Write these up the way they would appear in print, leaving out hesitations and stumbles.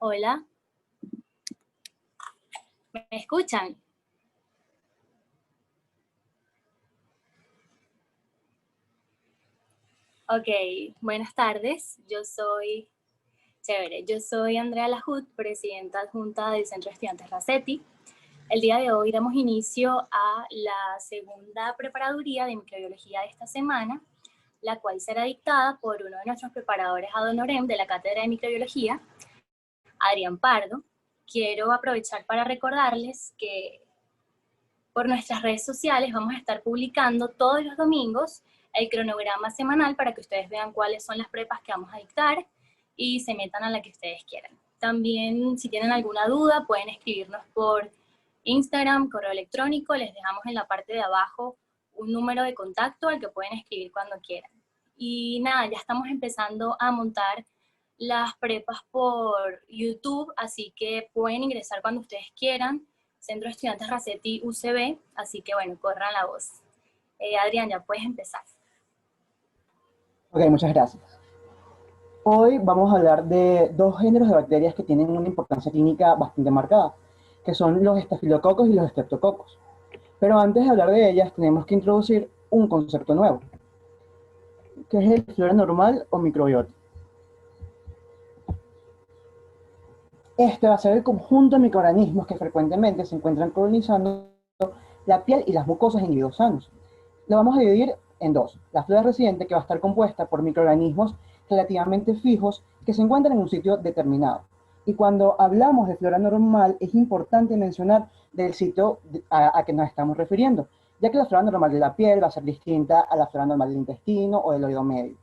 Hola, ¿me escuchan? Ok, buenas tardes. Yo soy Andrea Lajut, presidenta adjunta del Centro de Estudiantes Racetti. El día de hoy damos inicio a la segunda preparaduría de microbiología de esta semana, la cual será dictada por uno de nuestros preparadores ad honorem de la Cátedra de Microbiología, Adrián Pardo. Quiero aprovechar para recordarles que por nuestras redes sociales vamos a estar publicando todos los domingos el cronograma semanal para que ustedes vean cuáles son las prepas que vamos a dictar y se metan a la que ustedes quieran. También, si tienen alguna duda, pueden escribirnos por Instagram, correo electrónico, les dejamos en la parte de abajo un número de contacto al que pueden escribir cuando quieran. Y nada, ya estamos empezando a montar las prepas por YouTube, así que pueden ingresar cuando ustedes quieran. Centro de Estudiantes Racetti UCB, así que bueno, corran la voz. Adrián, ya puedes empezar. Ok, muchas gracias. Hoy vamos a hablar de dos géneros de bacterias que tienen una importancia clínica bastante marcada, que son los estafilococos y los estreptococos. Pero antes de hablar de ellas, tenemos que introducir un concepto nuevo, que es el flora normal o microbiota. Este va a ser el conjunto de microorganismos que frecuentemente se encuentran colonizando la piel y las mucosas de individuos sanos. Lo vamos a dividir en dos. La flora residente, que va a estar compuesta por microorganismos relativamente fijos que se encuentran en un sitio determinado. Y cuando hablamos de flora normal, es importante mencionar del sitio a que nos estamos refiriendo, ya que la flora normal de la piel va a ser distinta a la flora normal del intestino o del oído medio.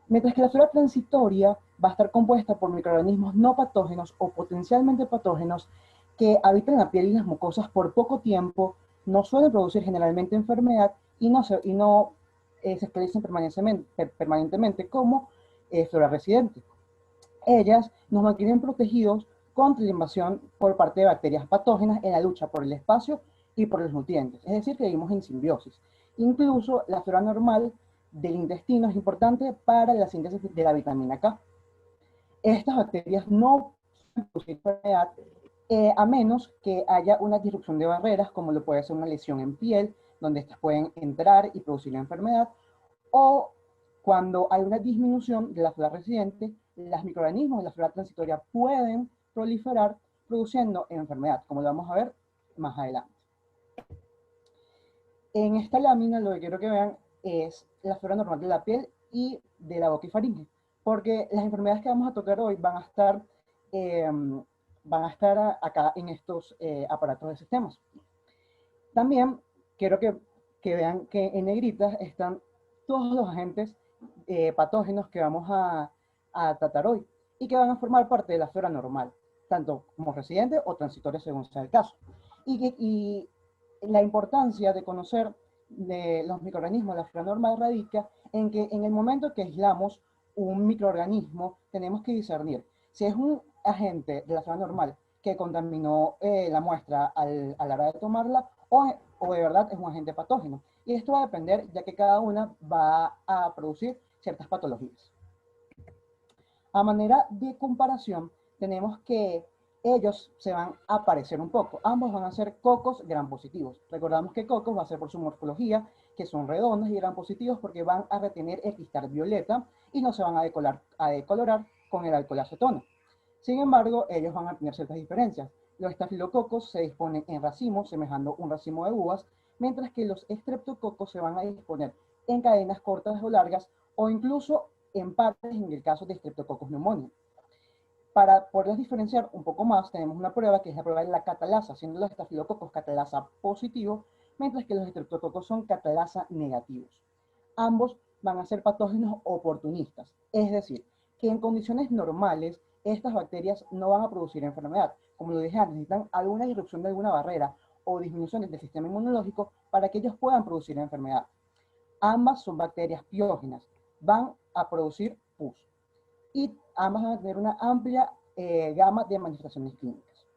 Mientras que la flora transitoria va a estar compuesta por microorganismos no patógenos o potencialmente patógenos que habitan la piel y las mucosas por poco tiempo, no suelen producir generalmente enfermedad y no se establecen permanentemente como flora residente. Ellas nos mantienen protegidos contra la invasión por parte de bacterias patógenas en la lucha por el espacio y por los nutrientes. Es decir, que vivimos en simbiosis. Incluso la flora normal del intestino es importante para la síntesis de la vitamina K. Estas bacterias no pueden producir enfermedad a menos que haya una disrupción de barreras, como lo puede ser una lesión en piel, donde estas pueden entrar y producir la enfermedad, o cuando hay una disminución de la flora residente, los microorganismos de la flora transitoria pueden proliferar produciendo enfermedad, como lo vamos a ver más adelante. En esta lámina lo que quiero que vean es la flora normal de la piel y de la boca y faringe, porque las enfermedades que vamos a tocar hoy van a estar acá en estos aparatos de sistemas. También quiero que vean que en negritas están todos los agentes patógenos que vamos a tratar hoy y que van a formar parte de la flora normal, tanto como residente o transitoria según sea el caso. Y la importancia de conocer de los microorganismos de la flora normal radica en que en el momento que aislamos un microorganismo tenemos que discernir si es un agente de la flora normal que contaminó la muestra a la hora de tomarla o de verdad es un agente patógeno. Y esto va a depender ya que cada una va a producir ciertas patologías. A manera de comparación, tenemos que ellos se van a parecer un poco. Ambos van a ser cocos gram positivos. Recordamos que cocos va a ser por su morfología, que son redondos, y gram positivos porque van a retener el cristal violeta y no se van a decolorar con el alcohol acetona. Sin embargo, ellos van a tener ciertas diferencias. Los estafilococos se disponen en racimos, semejando un racimo de uvas, mientras que los estreptococos se van a disponer en cadenas cortas o largas, o incluso en partes en el caso de Streptococcus pneumoniae. Para poderlos diferenciar un poco más, tenemos una prueba que es la prueba de la catalasa, siendo los estafilococos catalasa positivos, mientras que los estreptococos son catalasa negativos. Ambos van a ser patógenos oportunistas, es decir, que en condiciones normales estas bacterias no van a producir enfermedad. Como lo dije antes, necesitan alguna disrupción de alguna barrera o disminuciones del sistema inmunológico para que ellos puedan producir enfermedad. Ambas son bacterias piógenas, van a producir pus y ambas van a tener una amplia gama de manifestaciones clínicas.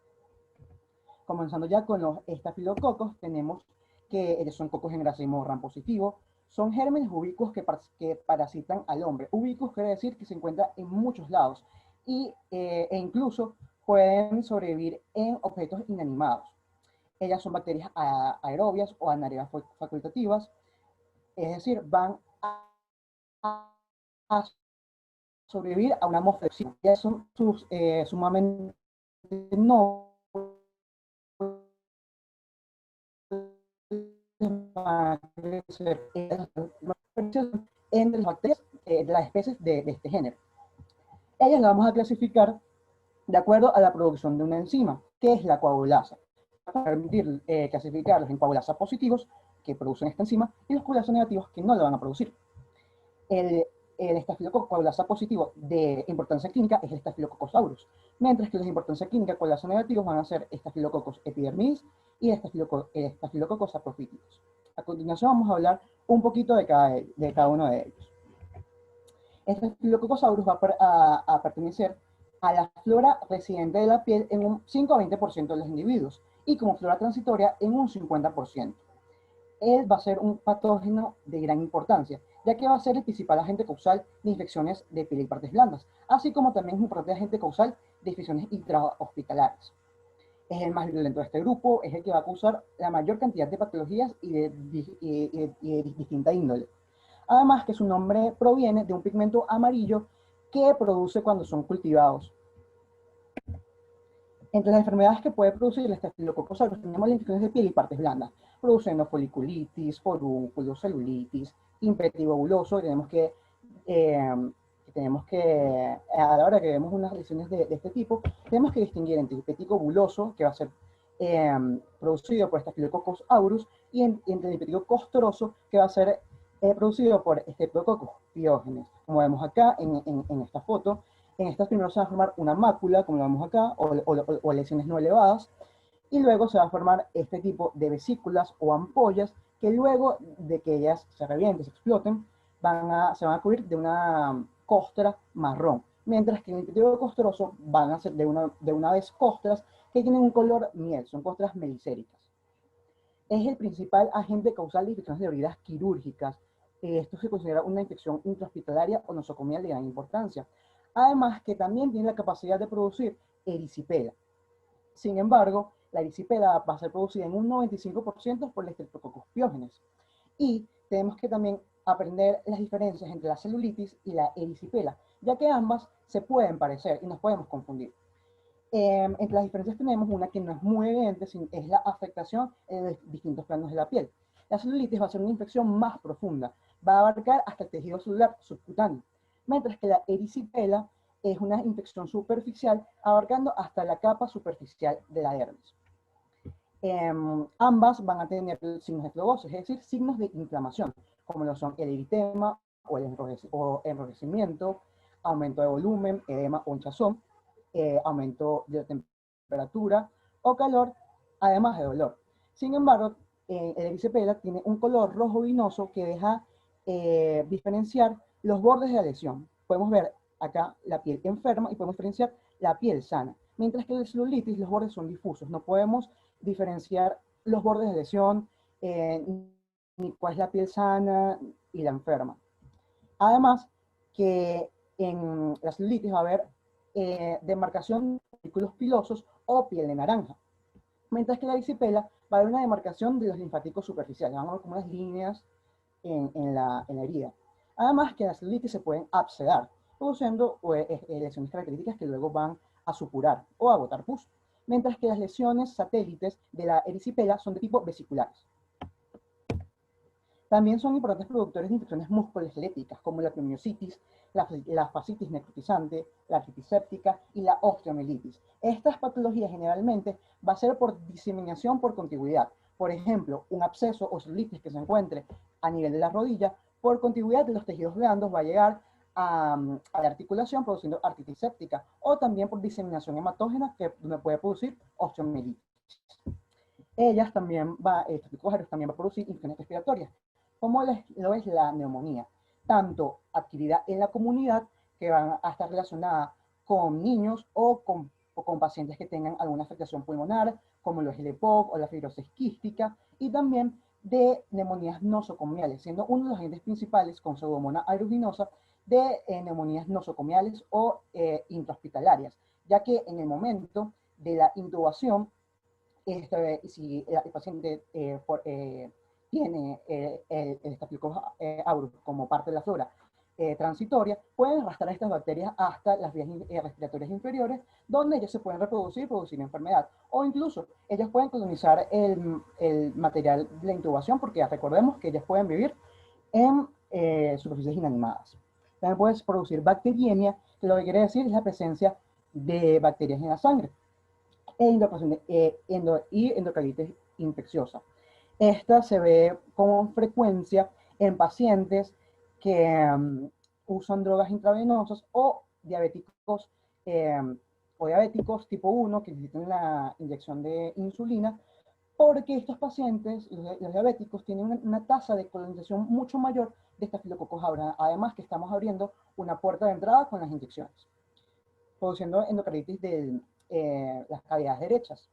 Comenzando ya con los estafilococos, tenemos que ellos son cocos en racimo gram positivo, son gérmenes ubícuos que parasitan al hombre. Ubícuos quiere decir que se encuentra en muchos lados e incluso pueden sobrevivir en objetos inanimados. Ellas son bacterias aerobias o anaerobias facultativas, es decir, van a sobrevivir a una atmósfera. Ellas son sumamente nobles entre las bacterias de las especies de este género. Ellas las vamos a clasificar de acuerdo a la producción de una enzima, que es la coagulasa, para permitir clasificarlos en coagulasa positivos, que producen esta enzima, y los coagulasa negativos, que no la van a producir. El estafilococo coagulasa positivo de importancia clínica es el Staphylococcus aureus, mientras que los de importancia clínica coagulasa negativos van a ser Staphylococcus epidermidis y Staphylococcus saprophyticus. A continuación vamos a hablar un poquito de cada uno de ellos. Este Staphylococcus aureus va a pertenecer a la flora residente de la piel en un 5 a 20% de los individuos y como flora transitoria en un 50%. Él va a ser un patógeno de gran importancia, ya que va a ser el principal agente causal de infecciones de piel y partes blandas, así como también es un importante agente causal de infecciones intrahospitalarias. Es el más violento de este grupo, es el que va a causar la mayor cantidad de patologías y de distinta índole. Además que su nombre proviene de un pigmento amarillo que produce cuando son cultivados. Entre las enfermedades que puede producir el Staphylococcus aureus tenemos las infecciones de piel y partes blandas, produciendo foliculitis, forúnculos, celulitis, impetigo buloso. Tenemos que, a la hora que vemos unas lesiones de este tipo, tenemos que distinguir entre impetigo buloso, que va a ser producido por Staphylococcus aureus, y entre el impetigo costroso, que va a ser producido por Streptococcus pyogenes. Como vemos acá en esta foto, en estas primero se va a formar una mácula, como lo vemos acá, o lesiones no elevadas, y luego se va a formar este tipo de vesículas o ampollas que luego de que ellas se revienten, se exploten, se van a cubrir de una costra marrón, mientras que en el impetigo costroso van a ser de una vez costras que tienen un color miel, son costras melicéricas. Es el principal agente causal de infecciones de heridas quirúrgicas. Esto se considera una infección intrahospitalaria o nosocomial de gran importancia. Además que también tiene la capacidad de producir erisipela. Sin embargo, la erisipela va a ser producida en un 95% por el Streptococcus pyogenes. Y tenemos que también aprender las diferencias entre la celulitis y la erisipela, ya que ambas se pueden parecer y nos podemos confundir. Entre las diferencias tenemos una que no es muy evidente, es la afectación de distintos planos de la piel. La celulitis va a ser una infección más profunda, va a abarcar hasta el tejido celular subcutáneo, mientras que la erisipela es una infección superficial abarcando hasta la capa superficial de la dermis. Ambas van a tener signos de flebosis, es decir, signos de inflamación, como lo son el eritema o el enrojecimiento, aumento de volumen, edema o hinchazón, aumento de temperatura o calor, además de dolor. Sin embargo, el erisipela tiene un color rojo vinoso que deja diferenciar los bordes de la lesión. Podemos ver acá la piel enferma y podemos diferenciar la piel sana. Mientras que en la celulitis los bordes son difusos, no podemos diferenciar los bordes de lesión, ni cuál es la piel sana y la enferma. Además que en la celulitis va a haber demarcación de folículos pilosos o piel de naranja. Mientras que la erisipela va a haber una demarcación de los linfáticos superficiales, vamos a ver como unas líneas en la herida. Además que en la celulitis se pueden abscedar, produciendo lesiones características que luego van a supurar o a botar pus. Mientras que las lesiones satélites de la erisipela son de tipo vesiculares. También son importantes productores de infecciones musculoesqueléticas, como la pneumocytis, la fascitis necrotizante, la artritis séptica y la osteomielitis. Estas patologías generalmente va a ser por diseminación por contigüidad. Por ejemplo, un absceso o celulitis que se encuentre a nivel de la rodilla, por contigüidad de los tejidos blandos va a llegar a la articulación produciendo artritis séptica, o también por diseminación hematógena que puede producir osteomielitis. Ellas también estos también va a producir infecciones respiratorias, como lo es la neumonía, tanto adquirida en la comunidad, que van a estar relacionadas con niños o con pacientes que tengan alguna afectación pulmonar, como lo es el EPOC o la fibrosis quística, y también de neumonías nosocomiales, siendo uno de los agentes principales con Pseudomonas aeruginosa de neumonías nosocomiales o intrahospitalarias, ya que en el momento de la intubación, si el paciente tiene el Staphylococcus aureus como parte de la flora transitoria, pueden arrastrar estas bacterias hasta las vías respiratorias inferiores, donde ellas se pueden reproducir y producir enfermedad. O incluso, ellas pueden colonizar el material de la intubación, porque recordemos que ellas pueden vivir en superficies inanimadas. También puedes producir bacteriemia, que lo que quiere decir es la presencia de bacterias en la sangre, y endocarditis infecciosa. Esta se ve con frecuencia en pacientes que usan drogas intravenosas o diabéticos tipo 1 que necesitan la inyección de insulina, porque estos pacientes, los diabéticos, tienen una tasa de colonización mucho mayor de Staphylococcus aureus, además que estamos abriendo una puerta de entrada con las inyecciones, produciendo endocarditis de las cavidades derechas.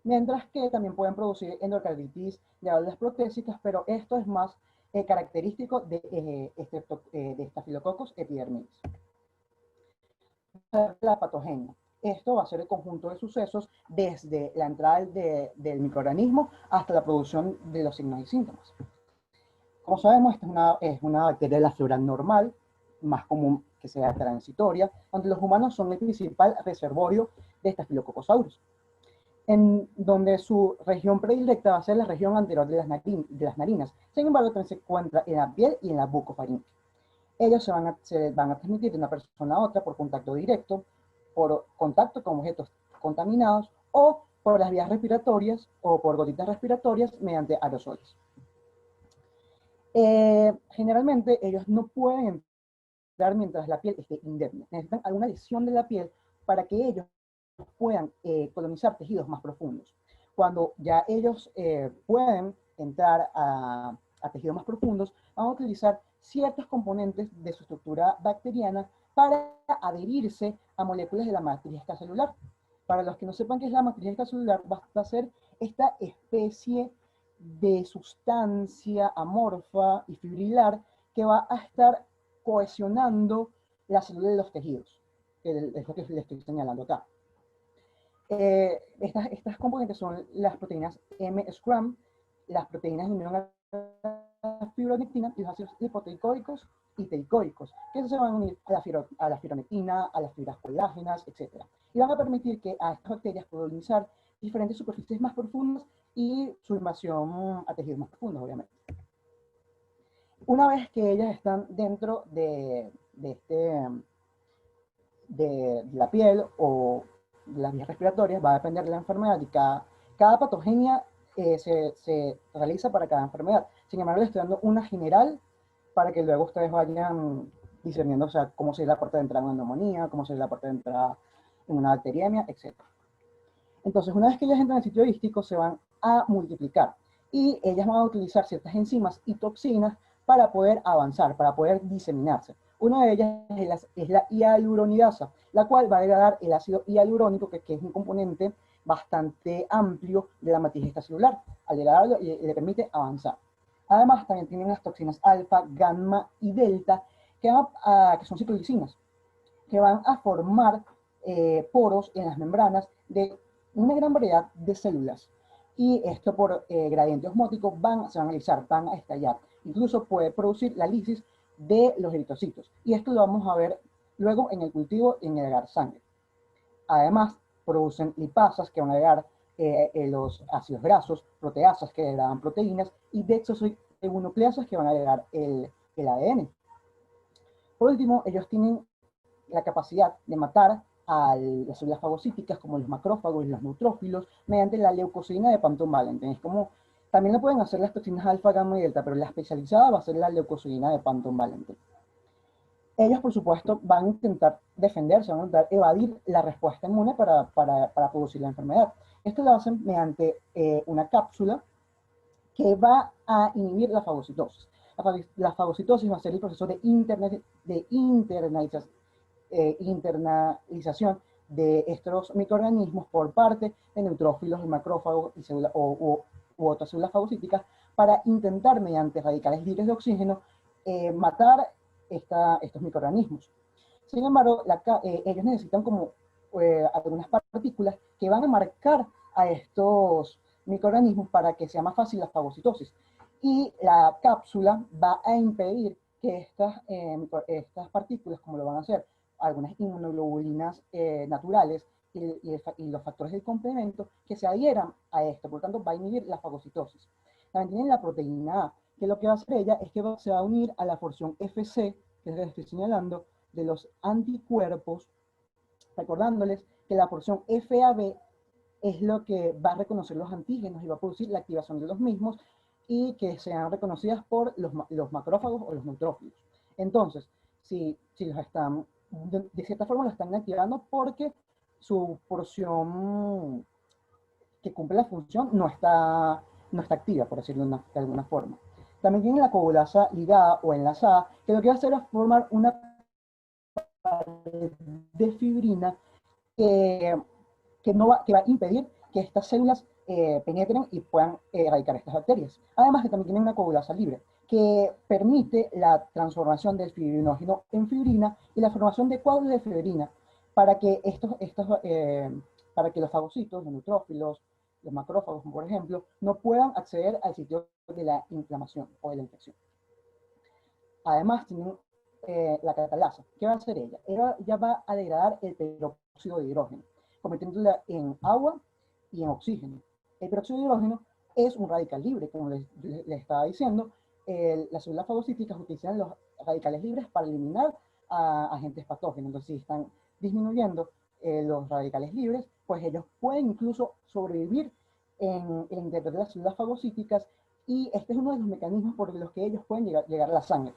Mientras que también pueden producir endocarditis de válvulas protésicas, pero esto es más característico de Staphylococcus epidermidis. La patogenia. Esto va a ser el conjunto de sucesos desde la entrada del microorganismo hasta la producción de los signos y síntomas. Como sabemos, esta es una bacteria de la flora normal, más común que sea transitoria, donde los humanos son el principal reservorio de Staphylococcus aureus, en donde su región predilecta va a ser la región anterior de las narinas. Sin embargo, también se encuentra en la piel y en la bucofaringe. Ellos se van a transmitir de una persona a otra por contacto directo, por contacto con objetos contaminados o por las vías respiratorias o por gotitas respiratorias mediante aerosoles. Generalmente ellos no pueden entrar mientras la piel esté indemne. Necesitan alguna lesión de la piel para que ellos puedan colonizar tejidos más profundos. Cuando ya ellos pueden entrar a tejidos más profundos, van a utilizar ciertos componentes de su estructura bacteriana para adherirse a moléculas de la matriz extracelular. Para los que no sepan qué es la matriz extracelular, va a ser esta especie de sustancia amorfa y fibrilar que va a estar cohesionando la célula de los tejidos, que es lo que les estoy señalando acá. Estas componentes son las proteínas M-scram, las proteínas de unión a la fibronectina y los ácidos lipoteicoicos y teicoicos, que se van a unir a la fibronectina, a las fibras colágenas, etc. Y van a permitir que a estas bacterias colonizar diferentes superficies más profundas y su invasión a tejidos más profundos, obviamente. Una vez que ellas están dentro de la piel o de las vías respiratorias, va a depender de la enfermedad y cada patogenia se realiza para cada enfermedad. Sin embargo, les estoy dando una general para que luego ustedes vayan discerniendo, o sea, cómo sería la puerta de entrada en una neumonía, cómo sería la puerta de entrada en una bacteriemia, etc. Entonces, una vez que ellas entran en el sitio hístico, se van a multiplicar y ellas van a utilizar ciertas enzimas y toxinas para poder avanzar, para poder diseminarse. Una de ellas es la hialuronidasa, la cual va a degradar el ácido hialurónico, que es un componente bastante amplio de la matriz extracelular. Al degradarlo, le permite avanzar. Además, también tienen las toxinas alfa, gamma y delta, que son citolicinas, que van a formar poros en las membranas de una gran variedad de células. Y esto por gradiente osmótico se van a alisar, van a estallar. Incluso puede producir la lisis de los eritrocitos. Y esto lo vamos a ver luego en el cultivo y en el agar sangre. Además, producen lipasas que van a agregar los ácidos grasos, proteasas que degradan proteínas y desoxirribonucleasas que van a agregar el ADN. Por último, ellos tienen la capacidad de matar a las células fagocíticas como los macrófagos y los neutrófilos mediante la leucocina de Panton-Valentin. Es como, también lo pueden hacer las toxinas alfa, gamma y delta, pero la especializada va a ser la leucocina de Panton-Valentin. Ellos, por supuesto, van a intentar defenderse, van a intentar evadir la respuesta inmune para producir la enfermedad. Esto lo hacen mediante una cápsula que va a inhibir la fagocitosis. La fagocitosis va a ser el proceso de internalización de estos microorganismos por parte de neutrófilos, macrófagos y u otras células fagocíticas para intentar, mediante radicales libres de oxígeno, matar estos microorganismos. Sin embargo, ellos necesitan como algunas partículas que van a marcar a estos microorganismos para que sea más fácil la fagocitosis. Y la cápsula va a impedir que estas partículas, como lo van a hacer algunas inmunoglobulinas naturales y los factores del complemento, que se adhieran a esto. Por lo tanto, va a inhibir la fagocitosis. También tienen la proteína A, que lo que va a hacer ella es que se va a unir a la porción FC, que es la que estoy señalando, de los anticuerpos, recordándoles que la porción FAB es lo que va a reconocer los antígenos y va a producir la activación de los mismos y que sean reconocidas por los macrófagos o los neutrófilos. Entonces, si los están, de cierta forma lo están activando porque su porción que cumple la función no está activa, por decirlo de alguna forma. También tiene la coagulasa ligada o enlazada, que lo que va a hacer es formar una pared de fibrina que va a impedir que estas células penetren y puedan erradicar estas bacterias. Además que también tienen una coagulasa libre, que permite la transformación del fibrinógeno en fibrina y la formación de coágulos de fibrina para que, para que los fagocitos, los neutrófilos, los macrófagos, por ejemplo, no puedan acceder al sitio de la inflamación o de la infección. Además, tienen la catalasa. ¿Qué va a hacer ella? Ella ya va a degradar el peróxido de hidrógeno, convirtiéndola en agua y en oxígeno. El peróxido de hidrógeno es un radical libre, como les estaba diciendo. Las células fagocíticas utilizan los radicales libres para eliminar a agentes patógenos. Entonces, si están disminuyendo los radicales libres, pues ellos pueden incluso sobrevivir en el interior de las células fagocíticas, y este es uno de los mecanismos por los que ellos pueden llegar a la sangre.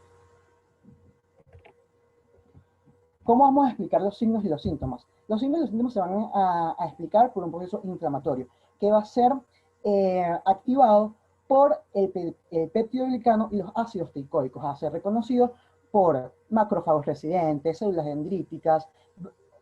¿Cómo vamos a explicar los signos y los síntomas? Los signos y los síntomas se van a explicar por un proceso inflamatorio que va a ser activado por el peptidoglicano y los ácidos teicoicos, a ser reconocidos por macrófagos residentes, células dendríticas,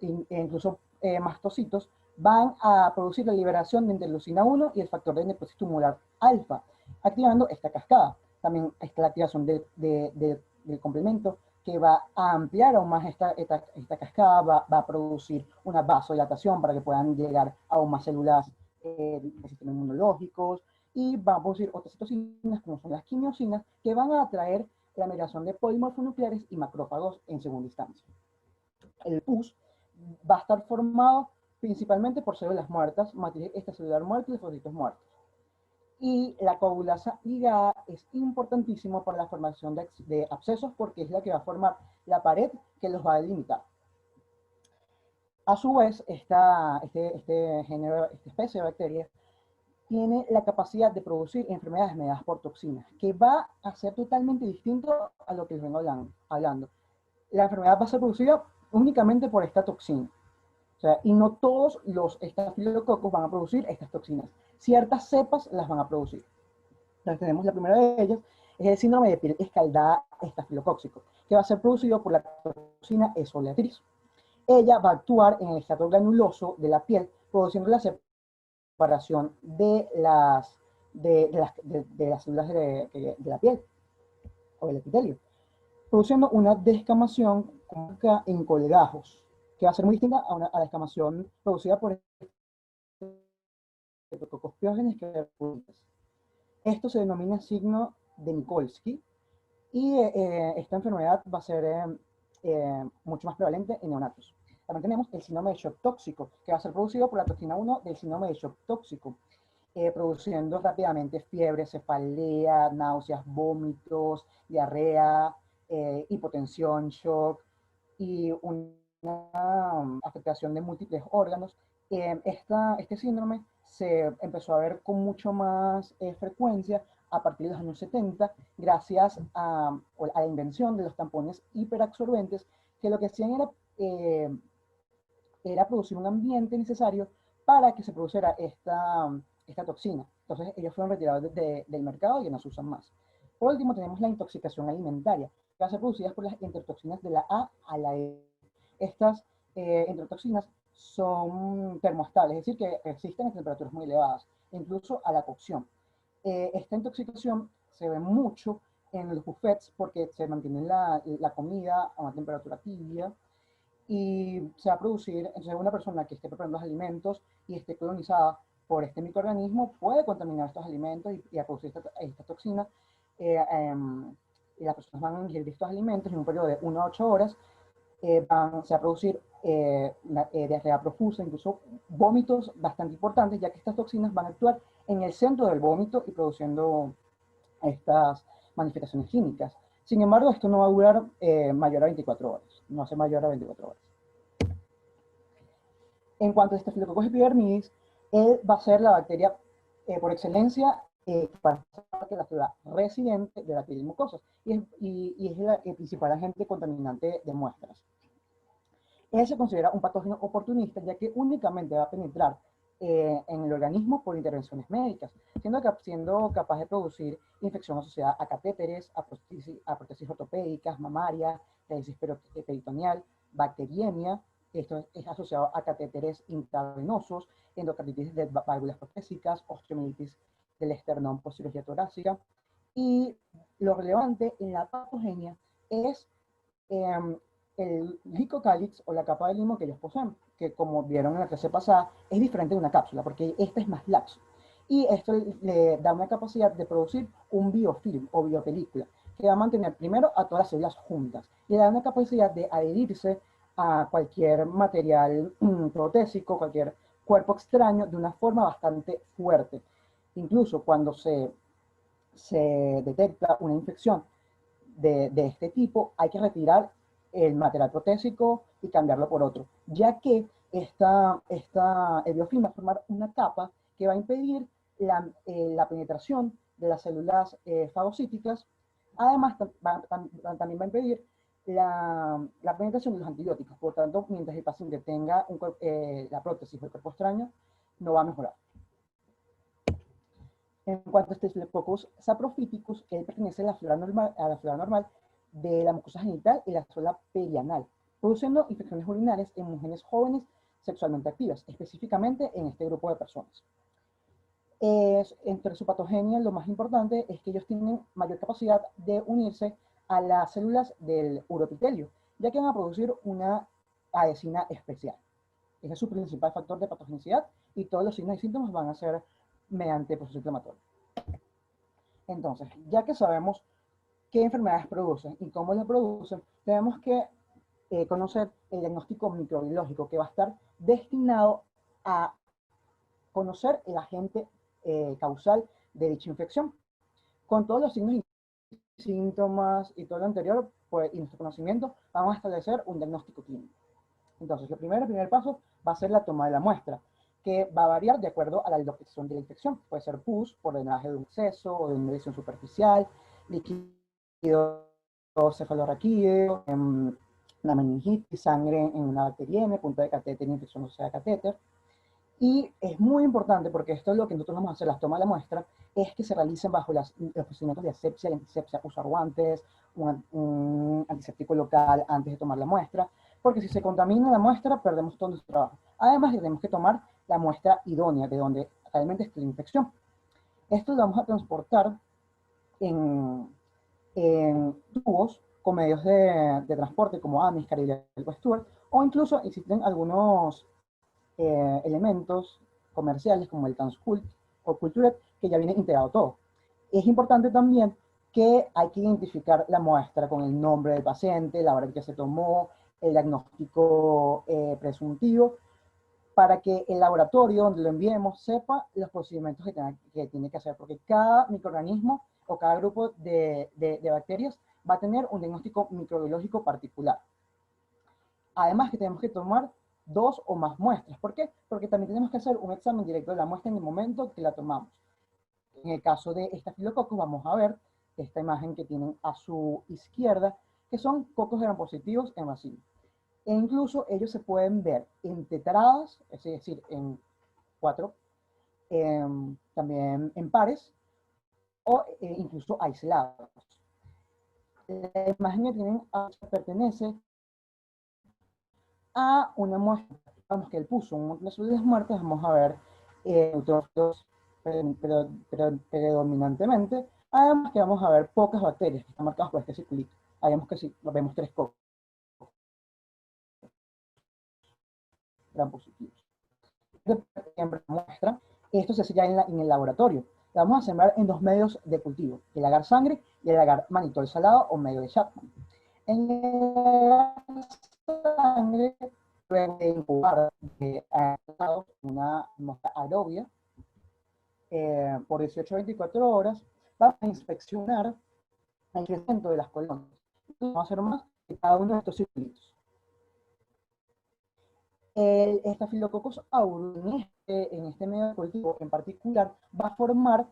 e incluso mastocitos. Van a producir la liberación de interleucina 1 y el factor de necrosis tumoral alfa, activando esta cascada. También está la activación del complemento, que va a ampliar aún más esta cascada, va a producir una vasodilatación para que puedan llegar a aún más células del sistema inmunológicos, y va a producir otras citocinas, como son las quimiosinas, que van a atraer la migración de polimorfonucleares y macrófagos en segunda instancia. El pus va a estar formado principalmente por células muertas, matriz extracelular muerta y linfocitos muertos. Y la coagulasa ligada es importantísimo para la formación de abscesos, porque es la que va a formar la pared que los va a delimitar. A su vez, esta especie de bacterias tiene la capacidad de producir enfermedades mediadas por toxinas, que va a ser totalmente distinto a lo que les vengo hablando. La enfermedad va a ser producida únicamente por esta toxina. O sea, y no todos los estafilococos van a producir estas toxinas. Ciertas cepas las van a producir. Entonces tenemos la primera de ellas, es el síndrome de piel escaldada estafilocóxico, que va a ser producido por la toxina esfoliatriz. Ella va a actuar en el estrato granuloso de la piel, produciendo la separación de las células de la piel o del epitelio, produciendo una descamación en colgajos, que va a ser muy distinta a la descamación producida por estreptococos piógenes. Esto se denomina signo de Nikolsky, y esta enfermedad va a ser mucho más prevalente en neonatos. También tenemos el síndrome de shock tóxico, que va a ser producido por la toxina 1 del síndrome de shock tóxico, produciendo rápidamente fiebre, cefalea, náuseas, vómitos, diarrea, hipotensión, shock y una afectación de múltiples órganos. Este síndrome se empezó a ver con mucho más frecuencia a partir de los años 70, gracias a la invención de los tampones hiperabsorbentes, que lo que hacían era producir un ambiente necesario para que se produciera esta toxina. Entonces ellos fueron retirados del mercado y ya no se usan más. Por último tenemos la intoxicación alimentaria, que va a ser producida por las enterotoxinas de la A a la E. Estas enterotoxinas son termoestables, es decir, que resisten a temperaturas muy elevadas, incluso a la cocción. Esta intoxicación se ve mucho en los buffets porque se mantiene la comida a una temperatura tibia y se va a producir, entonces una persona que esté preparando los alimentos y esté colonizada por este microorganismo puede contaminar estos alimentos y a producir esta toxina. Y las personas van a ingerir estos alimentos en un periodo de 1 a 8 horas, se va a producir diarrea profusa, incluso vómitos bastante importantes, ya que estas toxinas van a actuar en el centro del vómito y produciendo estas manifestaciones clínicas. Sin embargo, esto no va a durar mayor a 24 horas, no hace mayor a 24 horas. En cuanto a Staphylococcus epidermidis, él va a ser la bacteria por excelencia para la flora residente de la piel y mucosas, y es el principal agente contaminante de muestras. Él se considera un patógeno oportunista, ya que únicamente va a penetrar en el organismo por intervenciones médicas, siendo capaz de producir infección asociada a catéteres, a prótesis ortopédicas, mamarias, diálisis peritoneal, bacteriemia. Esto es asociado a catéteres intravenosos, endocarditis de válvulas protésicas, osteomielitis del esternón por cirugía torácica. Y lo relevante en la patogenia es el licocálix o la capa de limo que ellos poseen, que como vieron en la clase pasada, es diferente de una cápsula, porque esta es más laxo. Y esto le da una capacidad de producir un biofilm o biopelícula, que va a mantener primero a todas las células juntas, y le da una capacidad de adherirse a cualquier material protésico, cualquier cuerpo extraño, de una forma bastante fuerte. Incluso cuando se detecta una infección de este tipo, hay que retirar el material protésico y cambiarlo por otro, ya que el biofilm va a formar una capa que va a impedir la penetración de las células fagocíticas. Además, también va a impedir la penetración de los antibióticos. Por tanto, mientras el paciente tenga la prótesis o el cuerpo extraño, no va a mejorar. En cuanto a Staphylococcus saprophyticus, él pertenece a la flora normal de la mucosa genital y la zona perianal, produciendo infecciones urinarias en mujeres jóvenes sexualmente activas, específicamente en este grupo de personas. Entre su patogenia, lo más importante es que ellos tienen mayor capacidad de unirse a las células del uroepitelio, ya que van a producir una adhesina especial. Ese es su principal factor de patogenicidad y todos los signos y síntomas van a ser mediante proceso inflamatorio. Entonces, ya que sabemos qué enfermedades producen y cómo las producen, tenemos que conocer el diagnóstico microbiológico que va a estar destinado a conocer el agente causal de dicha infección. Con todos los signos y síntomas y todo lo anterior, pues, y nuestro conocimiento, vamos a establecer un diagnóstico clínico. Entonces, el primer paso va a ser la toma de la muestra, que va a variar de acuerdo a la localización de la infección. Puede ser pus, por drenaje de un exceso o de una lesión superficial, líquido cefalorraquídeo, una meningitis, sangre en una bacteriemia, punta de catéter, infección asociada a catéter. Y es muy importante, porque esto es lo que nosotros vamos a hacer, las tomas de la muestra, es que se realicen bajo los procedimientos de asepsia y antisepsia, usar guantes, un antiséptico local antes de tomar la muestra, porque si se contamina la muestra, perdemos todo nuestro trabajo. Además, tenemos que tomar la muestra idónea, de donde realmente esté la infección. Esto lo vamos a transportar en tubos con medios de transporte como Amis, Carrier y Stuart, o incluso existen algunos elementos comerciales como el Transcult o Culturet, que ya viene integrado todo. Es importante también que hay que identificar la muestra con el nombre del paciente, la hora en que se tomó, el diagnóstico presuntivo, para que el laboratorio donde lo enviemos sepa los procedimientos que tiene que hacer, porque cada microorganismo o cada grupo de bacterias va a tener un diagnóstico microbiológico particular. Además que tenemos que tomar 2 o más muestras. ¿Por qué? Porque también tenemos que hacer un examen directo de la muestra en el momento que la tomamos. En el caso de Staphylococcus, vamos a ver esta imagen que tienen a su izquierda, que son cocos gram-positivos en racimo. E incluso ellos se pueden ver en tetradas, es decir, en 4, también en pares, o incluso aislados. La imagen que tienen pertenece a una muestra, vamos, que él puso un montón de células muertas. Vamos a ver neutrófilos predominantemente, Además que vamos a ver pocas bacterias que están marcadas por este circulito. Vemos que sí, vemos 3 cocos gran positivos. Muestra, esto se hace ya en el laboratorio. La vamos a sembrar en 2 medios de cultivo, el agar sangre y el agar manitol salado o medio de Chapman. En el sangre, luego de incubar una muestra aerobia por 18 a 24 horas, vamos a inspeccionar el crecimiento de las colonias. Vamos a hacer más de cada uno de estos circulitos. El Staphylococcus aureus en este medio de cultivo en particular va a formar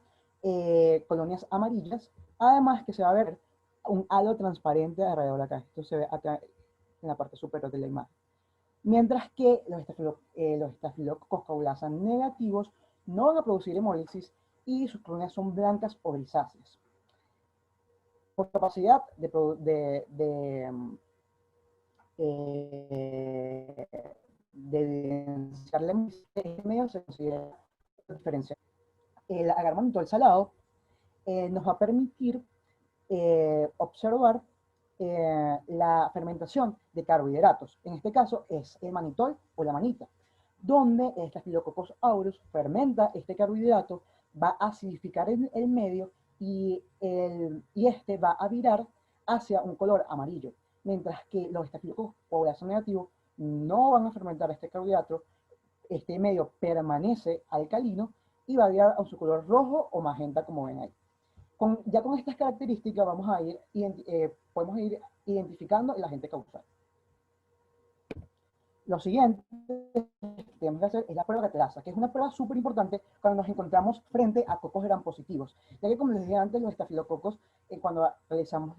colonias amarillas, además que se va a ver un halo transparente alrededor de acá. Esto se ve acá en la parte superior de la imagen. Mientras que los Staphylococcus caulasa negativos no van a producir hemólisis y sus colonias son blancas o grisáceas. Por capacidad de evidenciar la este medio se considera diferencial. El agar manitol salado nos va a permitir observar la fermentación de carbohidratos. En este caso es el manitol o la manita, donde el Staphylococcus aureus fermenta este carbohidrato, va a acidificar el medio y este va a virar hacia un color amarillo, mientras que los Staphylococcus aureus negativos no van a fermentar este carbohidrato, este medio permanece alcalino y va a virar a su color rojo o magenta, como ven ahí. Ya con estas características vamos a podemos ir identificando el agente causal. Lo siguiente que tenemos que hacer es la prueba de catalasa, que es una prueba súper importante cuando nos encontramos frente a cocos gram positivos, ya que como les dije antes, los estafilococos, cuando realizamos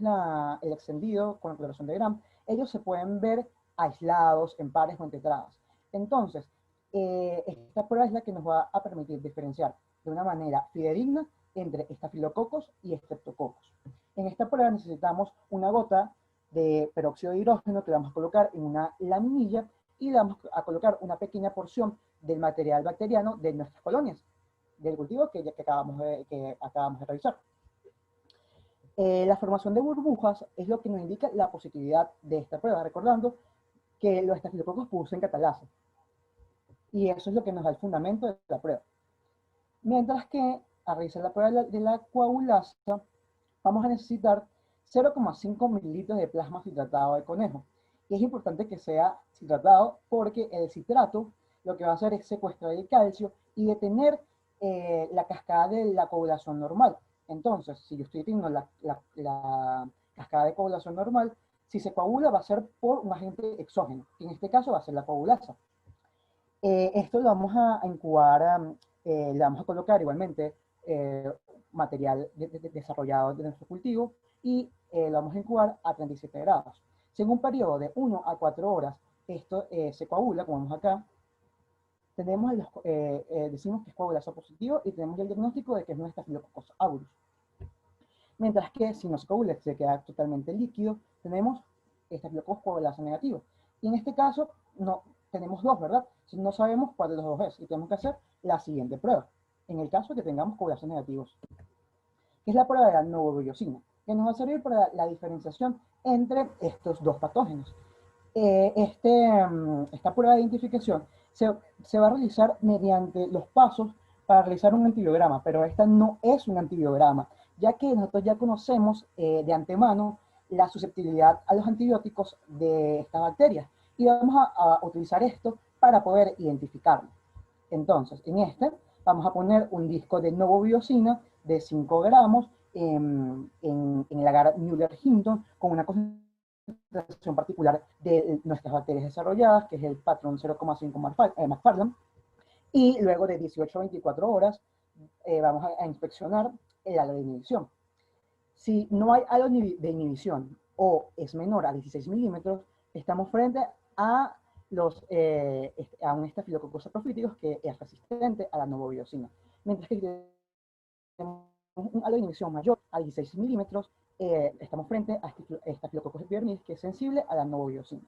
el extendido con la cloración de gram, ellos se pueden ver aislados, en pares o en tetradas. Entonces, esta prueba es la que nos va a permitir diferenciar de una manera fidedigna entre estafilococos y estreptococos. En esta prueba necesitamos una gota de peróxido de hidrógeno que vamos a colocar en una laminilla y le vamos a colocar una pequeña porción del material bacteriano de nuestras colonias, del cultivo que acabamos de realizar. La formación de burbujas es lo que nos indica la positividad de esta prueba, recordando que los estafilococos producen catalasa. Y eso es lo que nos da el fundamento de la prueba. Mientras que a realizar la prueba de la coagulasa, vamos a necesitar 0,5 mililitros de plasma citratado de conejo. Y es importante que sea citratado porque el citrato lo que va a hacer es secuestrar el calcio y detener la cascada de la coagulación normal. Entonces, si yo estoy teniendo la cascada de coagulación normal, si se coagula va a ser por un agente exógeno, que en este caso va a ser la coagulasa. Esto lo vamos a incubar, le vamos a colocar igualmente material desarrollado de nuestro cultivo y lo vamos a incubar a 37 grados. Si en un periodo de 1 a 4 horas esto se coagula, como vemos acá, tenemos decimos que es coagulasa positivo y tenemos el diagnóstico de que es un Staphylococcus aureus. Mientras que si no se coagula, se queda totalmente líquido, tenemos Staphylococcus coagulasa negativo. Y en este caso no tenemos dos, ¿verdad? No sabemos cuál de los dos es y tenemos que hacer la siguiente prueba, en el caso de que tengamos coagulación negativos, que es la prueba de la novobiosina, que nos va a servir para la diferenciación entre estos dos patógenos. Esta prueba de identificación se va a realizar mediante los pasos para realizar un antibiograma, pero esta no es un antibiograma, ya que nosotros ya conocemos de antemano la susceptibilidad a los antibióticos de esta bacteria y vamos a utilizar esto para poder identificarlo. Entonces, en vamos a poner un disco de novobiosina de 5 gramos en el agar Müller-Hinton con una concentración particular de nuestras bacterias desarrolladas, que es el patrón 0,5 McFarland, y luego de 18 a 24 horas vamos a inspeccionar el halo de inhibición. Si no hay halo de inhibición o es menor a 16 milímetros, estamos frente a un Staphylococcus saprophyticus que es resistente a la novobiosina. Mientras que tenemos un halo de inhibición mayor a 16 milímetros, estamos frente a Staphylococcus epidermidis que es sensible a la novobiosina.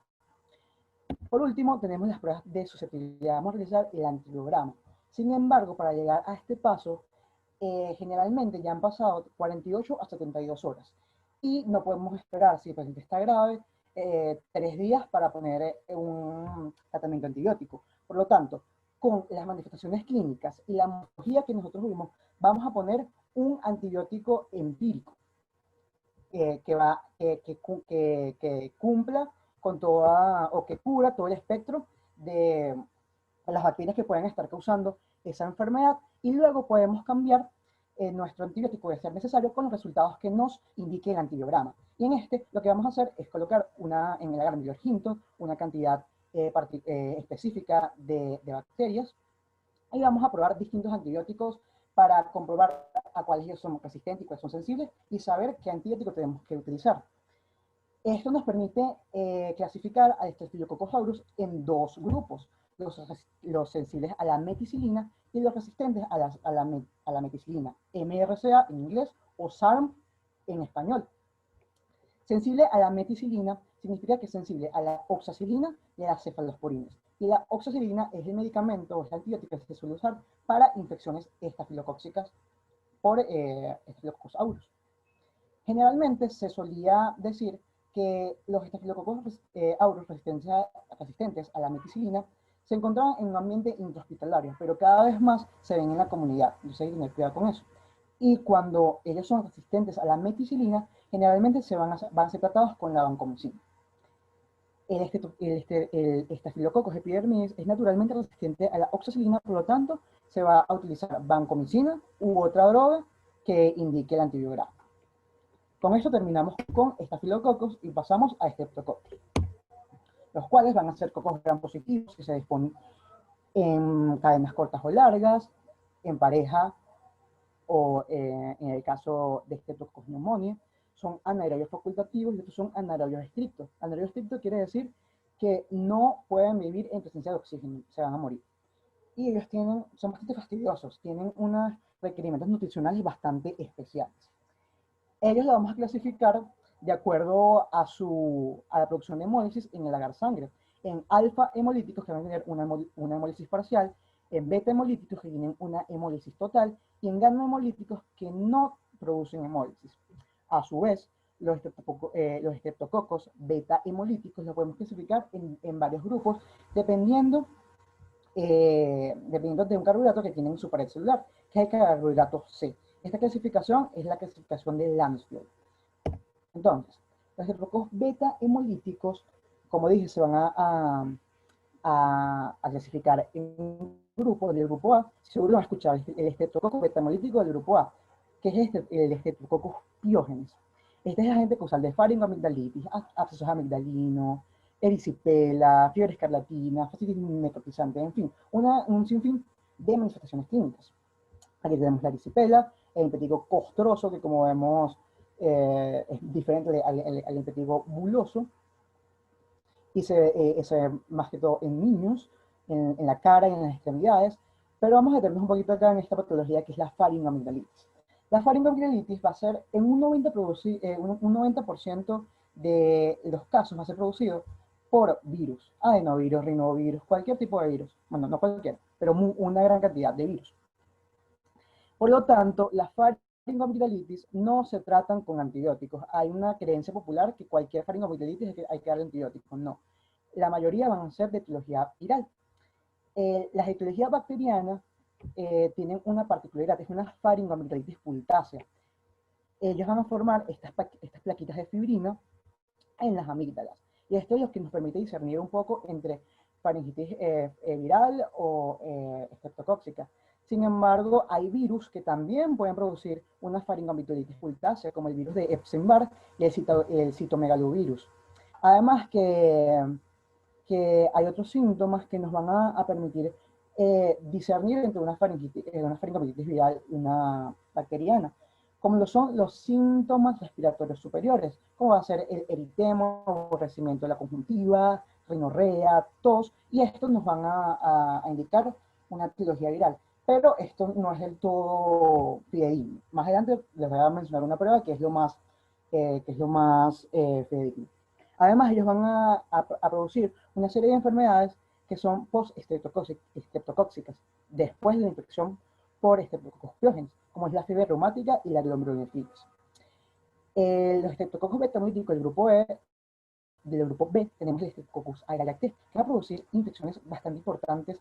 Por último, tenemos las pruebas de susceptibilidad. Vamos a realizar el antibiograma. Sin embargo, para llegar a este paso, generalmente ya han pasado 48 a 72 horas y no podemos esperar, si el paciente está grave, 3 días para poner un tratamiento antibiótico. Por lo tanto, con las manifestaciones clínicas y la morfología que nosotros vimos, vamos a poner un antibiótico empírico que cumpla con toda, o que cura todo el espectro de las bacterias que pueden estar causando esa enfermedad, y luego podemos cambiar nuestro antibiótico de ser necesario con los resultados que nos indique el antibiograma. Y en este lo que vamos a hacer es colocar en el agar Hinton una cantidad específica de bacterias, y vamos a probar distintos antibióticos para comprobar a cuáles ellos son resistentes y cuáles son sensibles y saber qué antibiótico tenemos que utilizar. Esto nos permite clasificar a Staphylococcus aureus en 2 grupos, los sensibles a la meticilina y los resistentes a la meticilina, MRSA en inglés o SARM en español. Sensible a la meticilina significa que es sensible a la oxacilina y a las cefalosporinas. Y la oxacilina es el medicamento o el antibiótico que se suele usar para infecciones estafilocóccicas por Staphylococcus aureus. Generalmente se solía decir que los Staphylococcus aureus resistentes a la meticilina se encontraban en un ambiente intrahospitalario, pero cada vez más se ven en la comunidad, entonces hay que tener cuidado con eso. Y cuando ellos son resistentes a la meticilina, generalmente van a ser tratados con la vancomicina. El Staphylococcus epidermidis es naturalmente resistente a la oxacilina, por lo tanto, se va a utilizar vancomicina u otra droga que indique el antibiograma. Con esto terminamos con Staphylococcus y pasamos a Streptococcus, los cuales van a ser cocos gram positivos que se disponen en cadenas cortas o largas, en pareja, o en el caso de Streptococcus pneumoniae, son anaerobios facultativos y estos son anaerobios estrictos. Anaerobio estricto quiere decir que no pueden vivir en presencia de oxígeno, se van a morir. Y ellos son bastante fastidiosos, tienen unos requerimientos nutricionales bastante especiales. Ellos lo vamos a clasificar de acuerdo a la producción de hemólisis en el agar sangre. En alfa hemolíticos que van a tener una hemólisis parcial, en beta hemolíticos que tienen una hemólisis total y en gamma hemolíticos que no producen hemólisis. A su vez, los estreptococos beta hemolíticos los podemos clasificar en varios grupos dependiendo de un carbohidrato que tienen en su pared celular, que es el carbohidrato C. Esta clasificación es la clasificación de Landsfield. Entonces, los estreptococos beta hemolíticos, como dije, se van a clasificar en un grupo, del grupo A. Seguro van a escuchar el estreptococo beta hemolítico del grupo A, que es el Streptococcus pyogenes. Este es el agente causal de faringoamigdalitis, abscesos amigdalinos, erisipela, fiebre escarlatina, fascitis necrotizante, en fin, un sinfín de manifestaciones clínicas. Aquí tenemos la erisipela, el impetigo costroso, que como vemos es diferente al impetigo buloso, y se ve más que todo en niños, en la cara y en las extremidades, pero vamos a detenernos un poquito acá en esta patología que es la faringoamigdalitis. La faringoamigdalitis va a ser en un 90% de los casos va a ser producido por virus, adenovirus, rinovirus, cualquier tipo de virus, bueno, no cualquier, pero una gran cantidad de virus. Por lo tanto, las faringoamigdalitis no se tratan con antibióticos. Hay una creencia popular que cualquier faringoamigdalitis hay que darle antibióticos. No, la mayoría van a ser de etiología viral. Las etiologías bacterianas tienen una particularidad, es una faringoamigdalitis pultácea. Ellos van a formar estas plaquitas de fibrina en las amígdalas. Y esto es lo que nos permite discernir un poco entre faringitis viral o estreptocóxica. Sin embargo, hay virus que también pueden producir una faringoamigdalitis pultácea, como el virus de Epstein-Barr y el citomegalovirus. Además que hay otros síntomas que nos van a permitir discernir entre una faringoamigdalitis viral y una bacteriana, como lo son los síntomas respiratorios superiores, como va a ser el eritema, aborrecimiento de la conjuntiva, rinorrea, tos, y estos nos van a indicar una etiología viral. Pero esto no es del todo fidedigno. Más adelante les voy a mencionar una prueba que es lo más fidedigno. Además, ellos van a producir una serie de enfermedades que son post-estreptocóxicas, después de la infección por Streptococcus pyogenes, como es la fiebre reumática y la glomerulonephritis. Los estreptococos beta-hemolíticos del grupo E, del grupo B, tenemos el Streptococcus aeruginosa, que va a producir infecciones bastante importantes,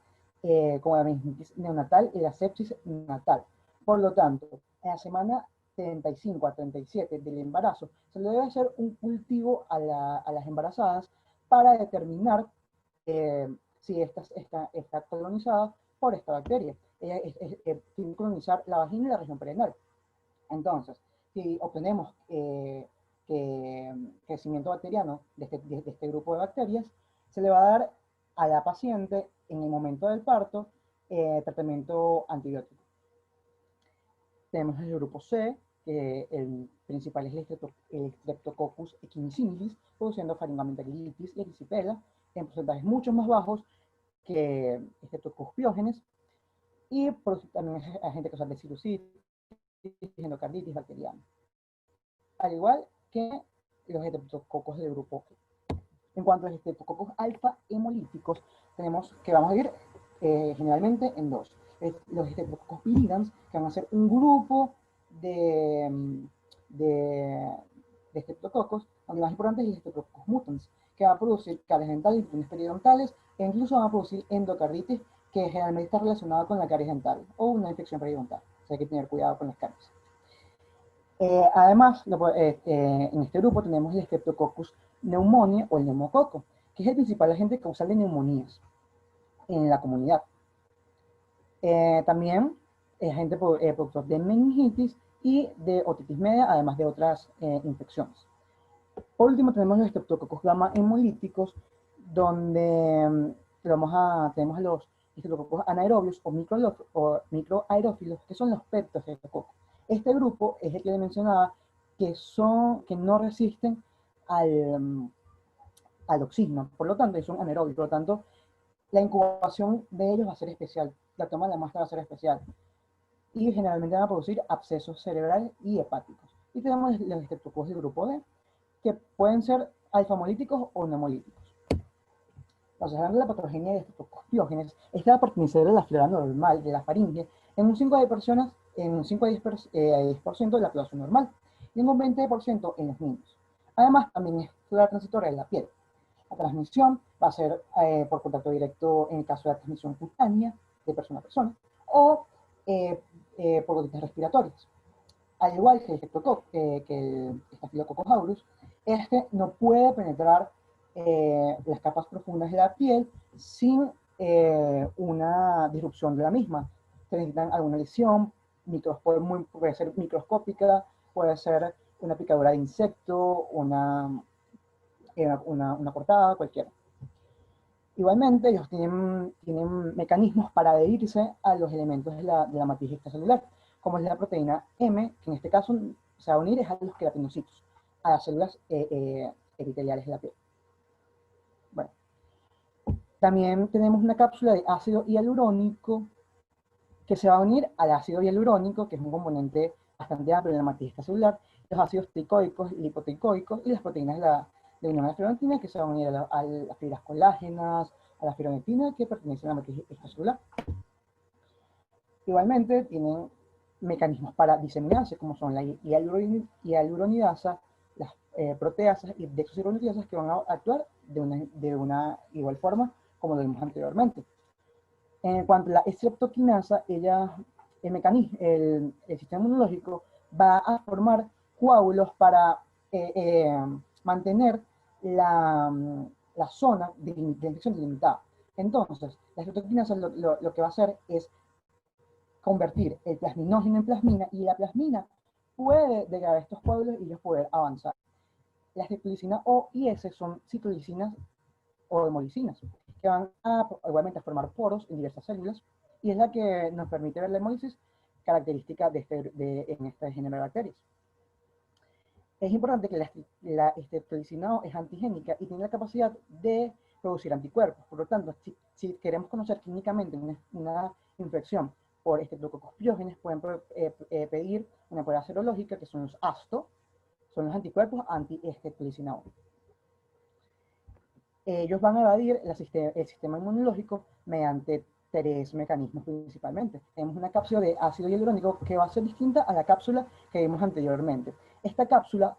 como la meningitis neonatal y la sepsis natal. Por lo tanto, en la semana 35 a 37 del embarazo, se le debe hacer un cultivo a las embarazadas para determinar si está colonizada por esta bacteria. Ella tiene que colonizar la vagina y la región perineal. Entonces, si obtenemos crecimiento bacteriano de este grupo de bacterias, se le va a dar a la paciente en el momento del parto tratamiento antibiótico. Tenemos el grupo C, que el principal es el Streptococcus equinosyphilis, produciendo faringoamigdalitis y erisipela en porcentajes mucho más bajos que Streptococcus pyogenes, y también es agente causal de sinusitis, endocarditis bacteriana, al igual que los estreptococos del grupo E. En cuanto a los estreptococos alfa hemolíticos, tenemos que vamos a ir generalmente en dos. Los estreptococos viridans, que van a ser un grupo de estreptococos, donde el más importante es el estreptococcus mutans, que va a producir caries dentales, infecciones periodontales, e incluso va a producir endocarditis, que generalmente está relacionada con la caries dental o una infección periodontal. O sea, hay que tener cuidado con las caries. Además, en este grupo tenemos el Streptococcus pneumoniae o el neumococo, que es el principal agente causal de neumonías en la comunidad. También es agente productor de meningitis y de otitis media, además de otras infecciones. Por último, tenemos los Streptococcus gamma hemolíticos, donde tenemos a los Streptococcus anaerobios o microaerófilos, que son los peptostreptococos. Este grupo es el que le mencionaba que no resisten al oxígeno, por lo tanto, son anaerobios, por lo tanto, la incubación de ellos va a ser especial, la toma de la muestra va a ser especial, y generalmente van a producir abscesos cerebrales y hepáticos. Y tenemos los Streptococcus del grupo D, que pueden ser alfa-hemolíticos o neumolíticos. Entonces, hablando de la patogenia de Streptococcus pyogenes, esta va a pertenecer a la flora normal de la faringe en un 5 a 10% de la población normal y en un 20% en los niños. Además, también es flora transitoria de la piel. La transmisión va a ser por contacto directo en el caso de la transmisión cutánea de persona a persona o por gotitas respiratorias. Al igual que el Staphylococcus aureus, este no puede penetrar las capas profundas de la piel sin una disrupción de la misma. Se necesitan alguna lesión, puede ser microscópica, puede ser una picadura de insecto, una cortada, cualquiera. Igualmente, ellos tienen mecanismos para adherirse a los elementos de la matriz extracelular, como es la proteína M, que en este caso se va a unir a los queratinocitos, a las células epiteliales de la piel. Bueno, también tenemos una cápsula de ácido hialurónico que se va a unir al ácido hialurónico, que es un componente bastante amplio en la matriz extracelular, los ácidos teicoicos y lipoteicoicos y las proteínas de unión a la fibronectina, que se van a unir a las fibras colágenas, a la fibronectina, que pertenece a la matriz extracelular. Igualmente, tienen mecanismos para diseminarse, como son la hialuronidasa, las proteasas y desoxiribonucleasas, que van a actuar de una igual forma como lo vimos anteriormente. En cuanto a la streptokinasa, el sistema inmunológico va a formar coágulos para mantener la zona de infección delimitada. Entonces, la streptokinasa lo que va a hacer es convertir el plasminógeno en plasmina, y la plasmina puede degradar estos coágulos y ellos poder avanzar. Las streptolicina O y S son citolicinas o hemolicinas, que van igualmente a formar poros en diversas células, y es la que nos permite ver la hemólisis característica en este género de bacterias. Es importante que la streptolicina O es antigénica y tiene la capacidad de producir anticuerpos. Por lo tanto, si queremos conocer clínicamente una infección por Streptococcus pyogenes, pueden pedir una prueba serológica, que son los ASTO, son los anticuerpos anti-streptolicina O. Ellos van a evadir el sistema inmunológico mediante tres mecanismos principalmente. Tenemos una cápsula de ácido hialurónico que va a ser distinta a la cápsula que vimos anteriormente. Esta cápsula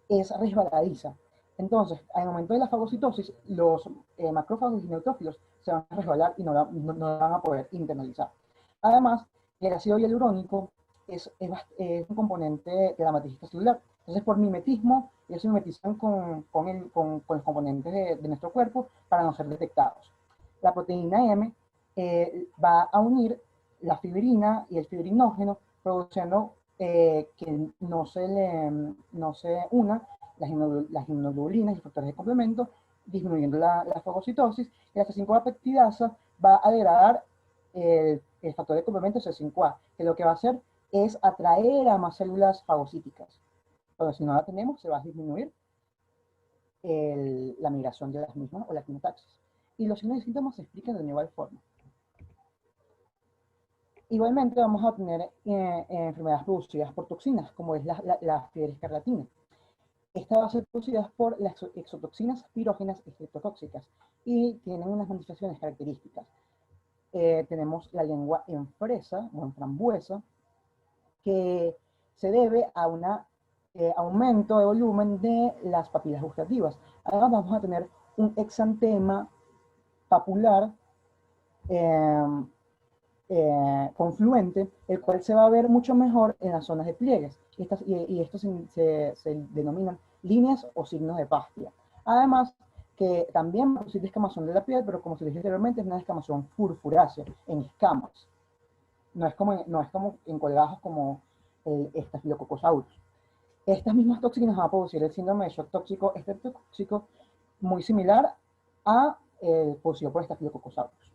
es resbaladiza. Entonces, al momento de la fagocitosis, los macrófagos y neutrófilos se van a resbalar y no van a poder internalizar. Además, el ácido hialurónico es un componente de la matriz celular. Entonces, por mimetismo, ellos se mimetizan con los componentes de nuestro cuerpo para no ser detectados. La proteína M va a unir la fibrina y el fibrinógeno, produciendo que no se una las inmunoglobulinas y factores de complemento, disminuyendo la fagocitosis, y la C5A-peptidasa va a degradar el factor de complemento C5A, que lo que va a hacer es atraer a más células fagocíticas. Pero si no la tenemos, se va a disminuir la migración de las mismas o la quinotaxis. Y los signos y síntomas se explican de igual forma. Igualmente vamos a tener enfermedades producidas por toxinas, como es la fiebre escarlatina. Esta va a ser producida por las exotoxinas pirógenas estreptotóxicas y tienen unas manifestaciones características. Tenemos la lengua en fresa o en frambuesa, que se debe a un aumento de volumen de las papilas gustativas. Ahora vamos a tener un exantema papular confluente, el cual se va a ver mucho mejor en las zonas de pliegues. Y estos se denominan líneas o signos de Pastia. Además, que también va a producir descamación de la piel, pero como se dije anteriormente, es una descamación furfurácea, en escamas. No es como en colgajos como el Staphylococcus. Estas mismas toxinas van a producir el síndrome de shock tóxico estreptotóxico, muy similar a el producido por Staphylococcus aureus.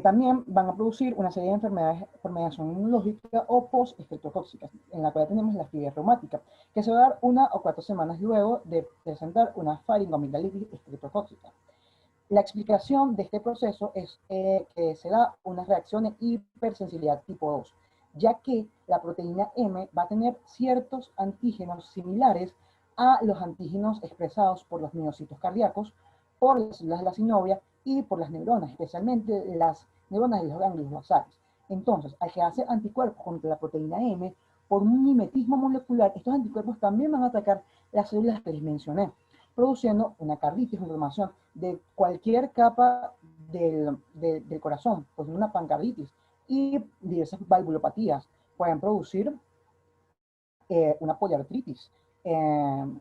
También van a producir una serie de enfermedades por mediación inmunológica o post-estreptotóxicas, en la cual tenemos la fiebre reumática, que se va a dar 1 o 4 semanas luego de presentar una faringoamigdalitis estreptotóxica. La explicación de este proceso es que se da una reacción de hipersensibilidad tipo 2, ya que la proteína M va a tener ciertos antígenos similares a los antígenos expresados por los miocitos cardíacos, por las células de la sinovia y por las neuronas, especialmente las neuronas de los ganglios basales. Entonces, al crearse anticuerpos contra la proteína M, por un mimetismo molecular, estos anticuerpos también van a atacar las células que les mencioné, produciendo una carditis, una inflamación de cualquier capa del corazón, pues una pancarditis, y diversas valvulopatías. Pueden producir una poliartritis.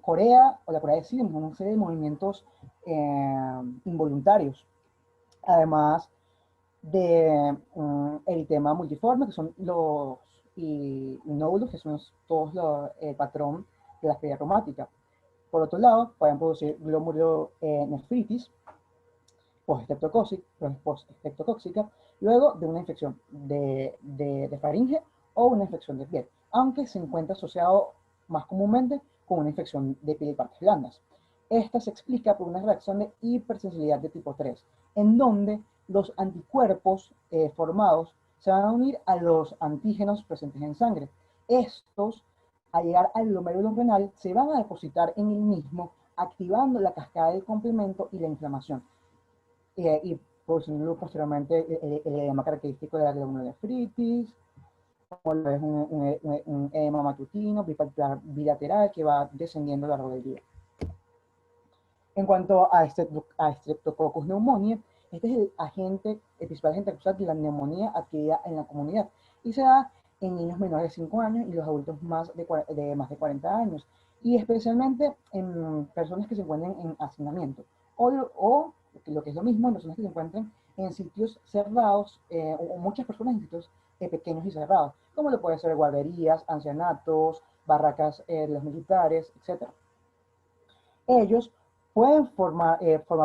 Corea o la Corea de Siemens, una serie de movimientos involuntarios. Además de eritema multiforme, que son los nódulos, que son todos el patrón de la fiebre reumática. Por otro lado, pueden producir glomurulonefritis post-estreptotóxica, luego de una infección de faringe o una infección de piel, aunque se encuentra asociado más comúnmente con una infección de piel y partes blandas. Esta se explica por una reacción de hipersensibilidad de tipo 3, en donde los anticuerpos formados se van a unir a los antígenos presentes en sangre. Estos, al llegar al glomérulo renal, se van a depositar en el mismo, activando la cascada del complemento y la inflamación. Y produciendo posteriormente el edema característico de la glomerulonefritis, como lo es un edema matutino, bilateral, que va descendiendo a lo largo del día. En cuanto a Streptococcus pneumoniae, este es el principal agente causal de la neumonía adquirida en la comunidad y se da en niños menores de 5 años y los adultos más de más de 40 años, y especialmente en personas que se encuentren en hacinamiento o lo que es lo mismo, en personas que se encuentren en sitios cerrados o muchas personas en sitios pequeños y cerrados, como lo pueden ser guarderías, ancianatos, barracas de los militares, etc. Ellos pueden formar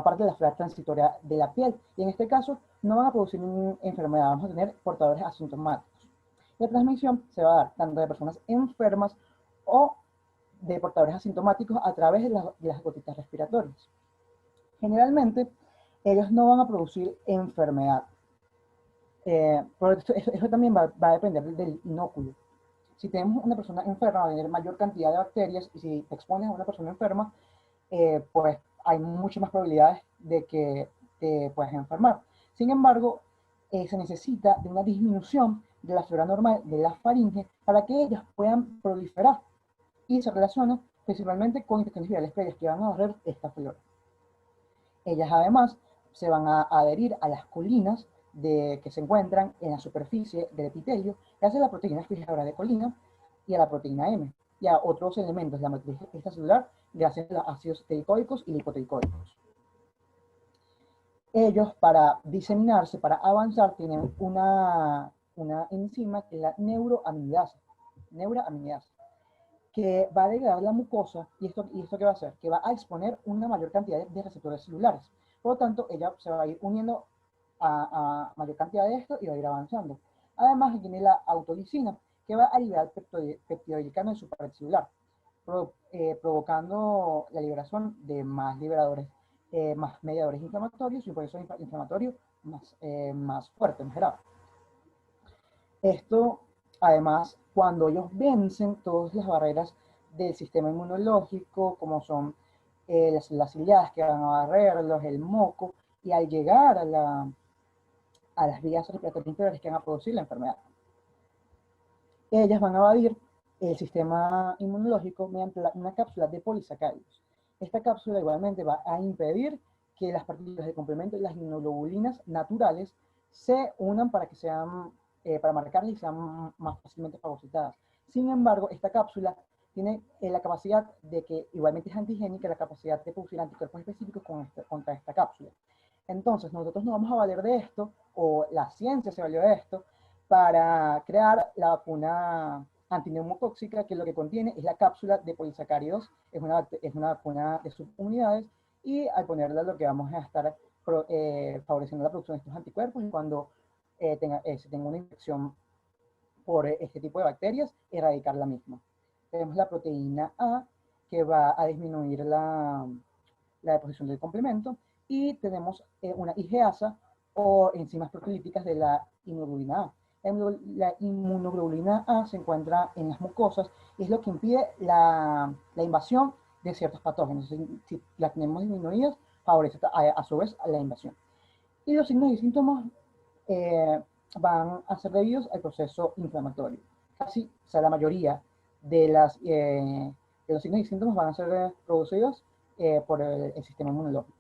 parte de la flora transitoria de la piel, y en este caso no van a producir ninguna enfermedad, vamos a tener portadores asintomáticos. La transmisión se va a dar tanto de personas enfermas o de portadores asintomáticos a través de las gotitas respiratorias. Generalmente, ellos no van a producir enfermedad. Pero eso también va a depender del inóculo. Si tenemos una persona enferma, va a tener mayor cantidad de bacterias, y si te expones a una persona enferma, pues hay muchas más probabilidades de que te puedas enfermar. Sin embargo, se necesita de una disminución de la flora normal de la faringe para que ellas puedan proliferar y se relacionan principalmente con infecciones virales previas que van a barrer esta flora. Ellas además se van a adherir a las colinas que se encuentran en la superficie del epitelio, gracias a la proteína fijadora de colina y a la proteína M, y a otros elementos de la matriz extracelular gracias a los ácidos teicoicos y lipoteicoicos. Ellos, para diseminarse, para avanzar, tienen una enzima que es la neuroaminidasa, que va a degradar la mucosa. ¿Y esto qué va a hacer? Que va a exponer una mayor cantidad de receptores celulares. Por lo tanto, ella se va a ir uniendo a mayor cantidad de esto y va a ir avanzando. Además, tiene la autolisina, que va a liberar peptidoglicano en su pared celular, provocando la liberación de más liberadores, más mediadores inflamatorios y un proceso inflamatorio más fuerte, más grave. Esto, además, cuando ellos vencen todas las barreras del sistema inmunológico, como son las ciliadas que van a barrerlos, el moco, y al llegar a las vías respiratorias inferiores que van a producir la enfermedad, ellas van a evadir el sistema inmunológico mediante una cápsula de polisacáridos. Esta cápsula igualmente va a impedir que las partículas de complemento y las inmunoglobulinas naturales se unan para que sean, para marcarlas y sean más fácilmente fagocitadas. Sin embargo, esta cápsula tiene la capacidad de que, igualmente es antigénica, la capacidad de producir anticuerpos específicos contra esta cápsula. Entonces, nosotros nos vamos a valer de esto, o la ciencia se valió de esto, para crear la vacuna antineumotóxica, que lo que contiene es la cápsula de polisacáridos, es una vacuna de subunidades, y al ponerla lo que vamos a estar favoreciendo la producción de estos anticuerpos, y cuando se tenga una infección por este tipo de bacterias, erradicar la misma. Tenemos la proteína A, que va a disminuir la deposición del complemento, y tenemos una IgA o enzimas proteolíticas de la inmunoglobulina A. La inmunoglobulina A se encuentra en las mucosas y es lo que impide la invasión de ciertos patógenos. Si la tenemos disminuidas, favorece a su vez a la invasión. Y los signos y síntomas van a ser debidos al proceso inflamatorio. Casi, o sea, la mayoría de los signos y síntomas van a ser producidos por el sistema inmunológico.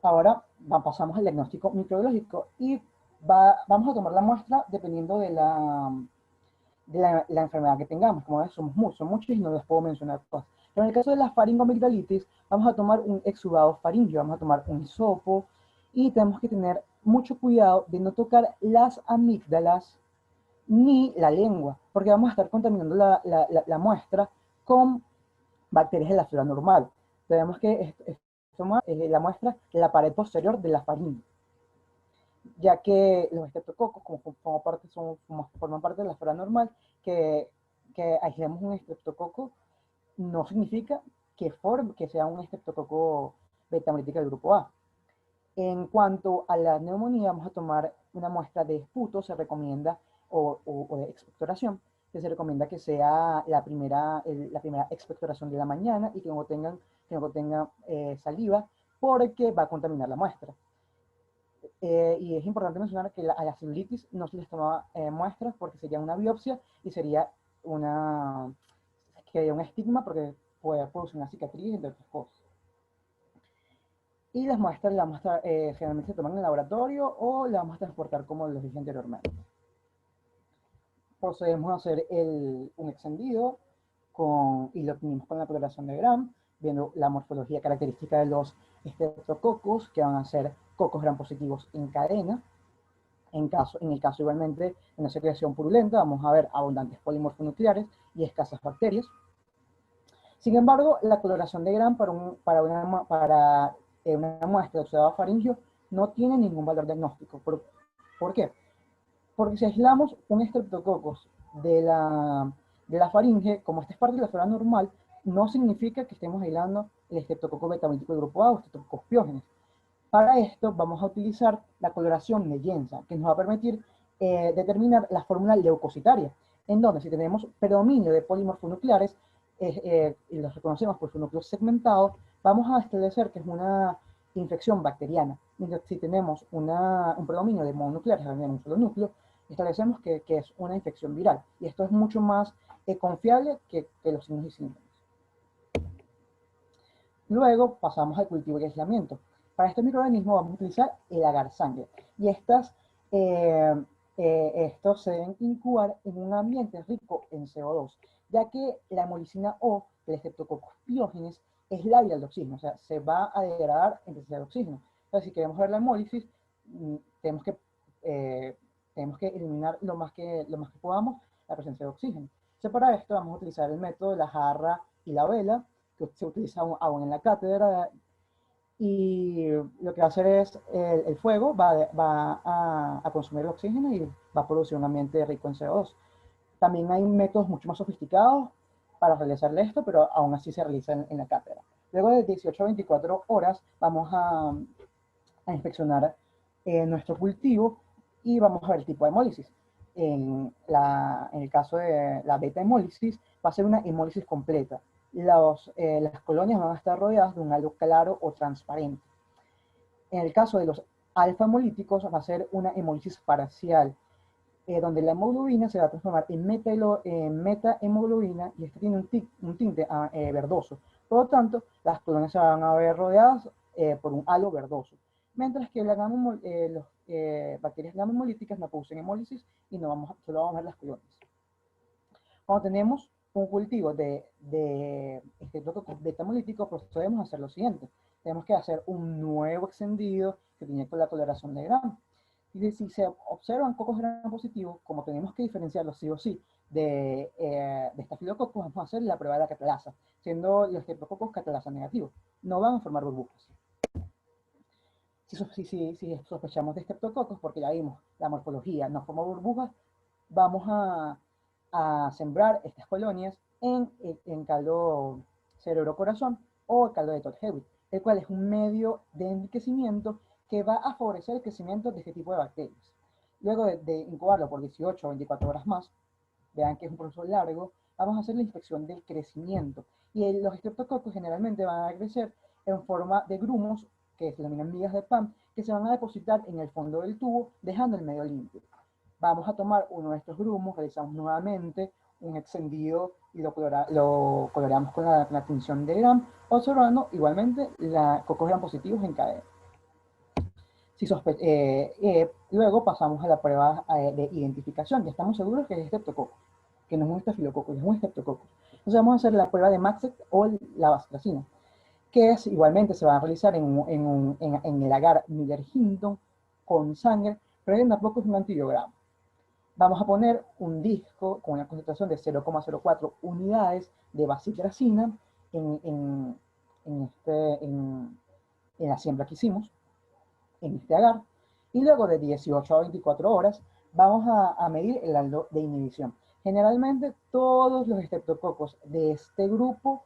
Ahora pasamos al diagnóstico microbiológico y vamos a tomar la muestra dependiendo de la enfermedad que tengamos. Como ven, son muchos y no les puedo mencionar todas. Pero en el caso de la faringomigdalitis, vamos a tomar un exudado faríngeo, vamos a tomar un hisopo, y tenemos que tener mucho cuidado de no tocar las amígdalas ni la lengua, porque vamos a estar contaminando la muestra con bacterias de la flora normal. Tenemos que tomar la muestra de la pared posterior de la faringe, ya que los estreptococos, forman parte de la flora normal, que aislemos un estreptococo no significa que sea un estreptococo beta-hemolítica del grupo A. En cuanto a la neumonía, vamos a tomar una muestra de esputo, se recomienda, o de expectoración, que se recomienda que sea la primera expectoración de la mañana y que no tenga saliva, porque va a contaminar la muestra. Y es importante mencionar que a la celulitis no se les toma muestras porque sería una biopsia y sería un estigma porque puede producir una cicatriz, entre otras cosas. Y las muestras generalmente se toman en el laboratorio o las vamos a transportar como les dije anteriormente. Procedemos a hacer un extendido y lo tenemos con la coloración de Gram, viendo la morfología característica de los estreptococos, que van a ser cocos gram positivos en cadena. En el caso igualmente de una secreción purulenta, vamos a ver abundantes polimorfonucleares y escasas bacterias. Sin embargo, la coloración de Gram para una muestra de exudado faríngeo no tiene ningún valor diagnóstico. ¿Por qué? Porque si aislamos un estreptococcus de la faringe, como esta es parte de la flora normal, no significa que estemos aislando el estreptococo beta-hemolítico del grupo A o estreptococos piógenes. Para esto vamos a utilizar la coloración de Jensen, que nos va a permitir determinar la fórmula leucocitaria, en donde si tenemos predominio de polimorfonucleares y los reconocemos por su núcleo segmentado, vamos a establecer que es una infección bacteriana. Mientras si tenemos un predominio de mononucleares, en un solo núcleo, establecemos que es una infección viral. Y esto es mucho más confiable que los signos y síntomas. Luego pasamos al cultivo y aislamiento. Para este microorganismo vamos a utilizar el agar sangre. Y estos se deben incubar en un ambiente rico en CO2, ya que la hemolicina O, el Streptococcus pyogenes, es lábil de oxígeno, o sea, se va a degradar en presencia de oxígeno. Entonces, si queremos ver la hemólisis, tenemos que eliminar lo más que podamos la presencia de oxígeno. Entonces, para esto vamos a utilizar el método de la jarra y la vela, que se utiliza aún en la cátedra, y lo que va a hacer es el fuego va a consumir el oxígeno y va a producir un ambiente rico en CO2. También hay métodos mucho más sofisticados para realizarle esto, pero aún así se realiza en la cátedra. Luego de 18 a 24 horas vamos a inspeccionar nuestro cultivo y vamos a ver el tipo de hemólisis. En el caso de la beta hemólisis va a ser una hemólisis completa. Las colonias van a estar rodeadas de un halo claro o transparente. En el caso de los alfa hemolíticos va a ser una hemólisis parcial, donde la hemoglobina se va a transformar en meta-hemoglobina y este tiene un tinte verdoso. Por lo tanto, las colonias se van a ver rodeadas por un halo verdoso. Mientras que las bacterias gamma hemolíticas no producen hemólisis y solo vamos a ver las colonias. Cuando tenemos un cultivo de Streptococcus beta hemolítico, procedemos a hacer lo siguiente. Tenemos que hacer un nuevo extendido que tiene con la coloración de Gram. Y si se observan cocos Gram positivos, como tenemos que diferenciarlos sí o sí de Staphylococcus, vamos a hacer la prueba de la catalasa, siendo los Streptococcus catalasa negativos. No van a formar burbujas. Si sospechamos de Streptococcus, porque ya vimos la morfología, no forma burbujas, vamos a sembrar estas colonias en caldo cerebro-corazón o caldo de Todd-Hewitt, el cual es un medio de enriquecimiento que va a favorecer el crecimiento de este tipo de bacterias. Luego de incubarlo por 18 o 24 horas más, vean que es un proceso largo, vamos a hacer la inspección del crecimiento. Y los estreptococos generalmente van a crecer en forma de grumos, que se denominan migas de pan, que se van a depositar en el fondo del tubo, dejando el medio limpio. Vamos a tomar uno de estos grumos, realizamos nuevamente un extendido y lo coloreamos con la tinción de Gram, observando igualmente cocos Gram positivos en cadena. Luego pasamos a la prueba de identificación. Ya estamos seguros que es Streptococcus, que no es un Staphylococcus, es un Streptococcus. Entonces vamos a hacer la prueba de Maxet o la bacitracina, que igualmente se va a realizar en el agar Miller-Hinton con sangre, pero tampoco es un antibiograma. Vamos a poner un disco con una concentración de 0,04 unidades de bacitracina en la siembra que hicimos, en este agar, y luego de 18 a 24 horas vamos a medir el aldo de inhibición. Generalmente todos los estreptococos de este grupo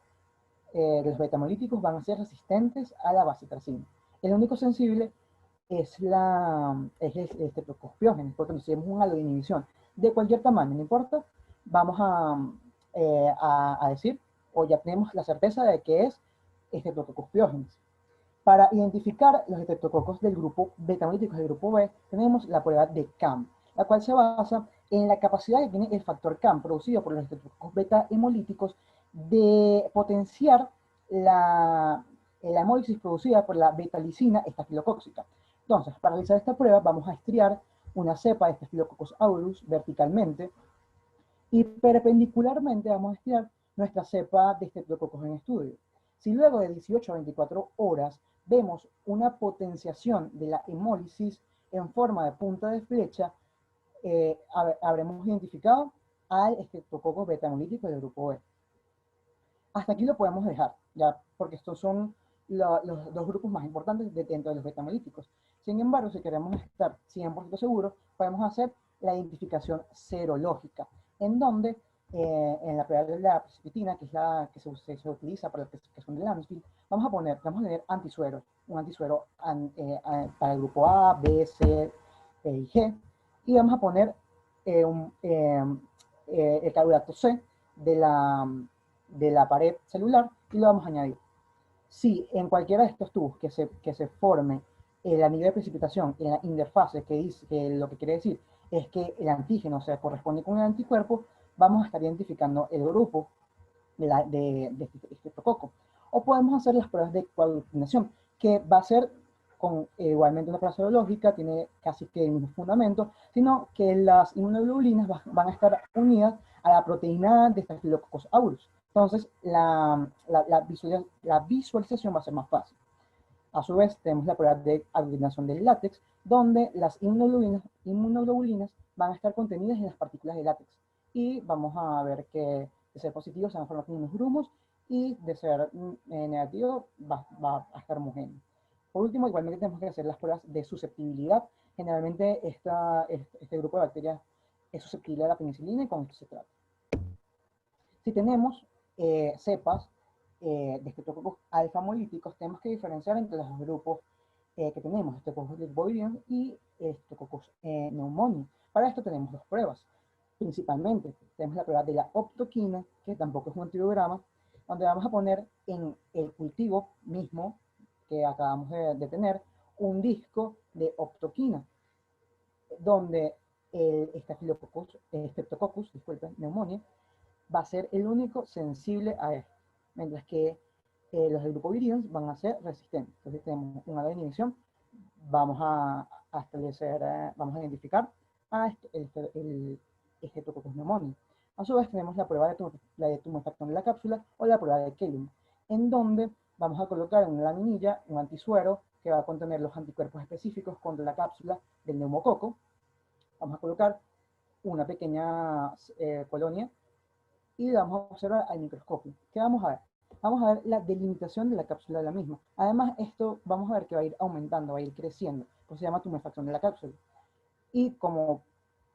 de los betamolíticos van a ser resistentes a la bacitracina. El único sensible es el Streptococcus pyogenes, porque si tenemos un halo de inhibición de cualquier tamaño, no importa, vamos a decir, o ya tenemos la certeza de que es Streptococcus pyogenes. Para identificar los estreptococos del grupo betamolíticos del grupo B, tenemos la prueba de CAM, la cual se basa en la capacidad que tiene el factor CAM producido por los estreptococos beta hemolíticos de potenciar la hemólisis producida por la betalicina estafilocóxica. Entonces, para realizar esta prueba, vamos a estriar una cepa de Staphylococcus aureus verticalmente y perpendicularmente vamos a estriar nuestra cepa de estreptococos en estudio. Si luego de 18 a 24 horas vemos una potenciación de la hemólisis en forma de punta de flecha, habremos identificado al Streptococcus beta hemolítico del grupo B. Hasta aquí lo podemos dejar, ya, porque estos son los dos grupos más importantes dentro de los beta hemolíticos. Sin embargo, si queremos estar 100% seguros, podemos hacer la identificación serológica, en donde en la prueba de la precipitina, que es la que se utiliza para la clasificación de Landsfield, vamos a tener antisueros, un antisuero para el grupo A, B, C, E y G, y vamos a poner el carbohidrato C de la pared celular y lo vamos a añadir. Si en cualquiera de estos tubos que se forme el anillo de precipitación en la interfase, que dice que lo que quiere decir es que el antígeno se corresponde con el anticuerpo, vamos a estar identificando el grupo de este estreptococo. O podemos hacer las pruebas de coagulación, que va a ser con igualmente una prueba serológica, tiene casi que el mismo fundamento, sino que las inmunoglobulinas van a estar unidas a la proteína de Staphylococcus aureus. Entonces, la visualización va a ser más fácil. A su vez, tenemos la prueba de aglutinación del látex, donde las inmunoglobulinas van a estar contenidas en las partículas de látex. Y vamos a ver que de ser positivo se van a formar unos grumos y de ser negativo va a estar homogéneo. Por último, igualmente tenemos que hacer las pruebas de susceptibilidad. Generalmente este grupo de bacterias es susceptible a la penicilina y con esto se trata. Si tenemos cepas de Streptococcus alfa-molíticos, tenemos que diferenciar entre los dos grupos que tenemos, Streptococcus bovidium y Streptococcus pneumoniae. Para esto tenemos dos pruebas. Principalmente tenemos la prueba de la optoquina, que tampoco es un antibiograma, donde vamos a poner en el cultivo mismo que acabamos de tener un disco de optoquina, donde el Streptococcus, disculpen, pneumoniae, va a ser el único sensible a esto, mientras que los del grupo virions van a ser resistentes. Entonces tenemos una de inhibición, vamos a establecer, vamos a identificar el Streptococcus pneumoniae. A su vez tenemos la prueba de tumefacción de la cápsula o la prueba de Kelly, en donde vamos a colocar en una laminilla un antisuero que va a contener los anticuerpos específicos contra la cápsula del neumococo. Vamos a colocar una pequeña colonia y vamos a observar al microscopio. ¿Qué vamos a ver? Vamos a ver la delimitación de la cápsula de la misma. Además, esto vamos a ver que va a ir aumentando, va a ir creciendo. Pues se llama tumefacción de la cápsula. Y como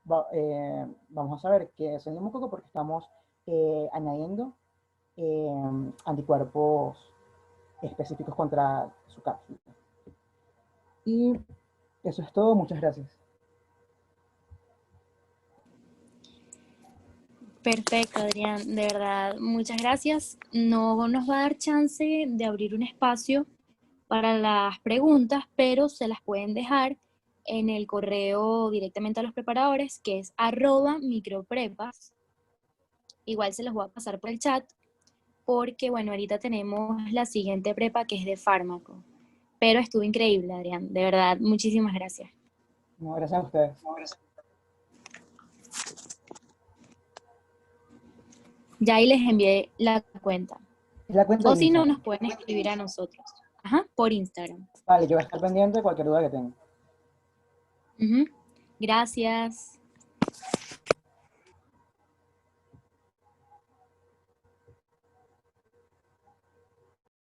vamos a saber que es el neumococo porque estamos añadiendo anticuerpos específicos contra su cápsula. Y eso es todo. Muchas gracias. Perfecto, Adrián, de verdad, muchas gracias. No nos va a dar chance de abrir un espacio para las preguntas, pero se las pueden dejar en el correo directamente a los preparadores, que es @microprepas. Igual se los voy a pasar por el chat, porque bueno, ahorita tenemos la siguiente prepa que es de fármaco. Pero estuvo increíble, Adrián, de verdad, muchísimas gracias. No, gracias a ustedes. Ya ahí les envié la cuenta. La cuenta O de si no, Instagram. nos pueden escribir a nosotros. Ajá, por Instagram. Vale, yo voy a estar pendiente de cualquier duda que tengan. Gracias.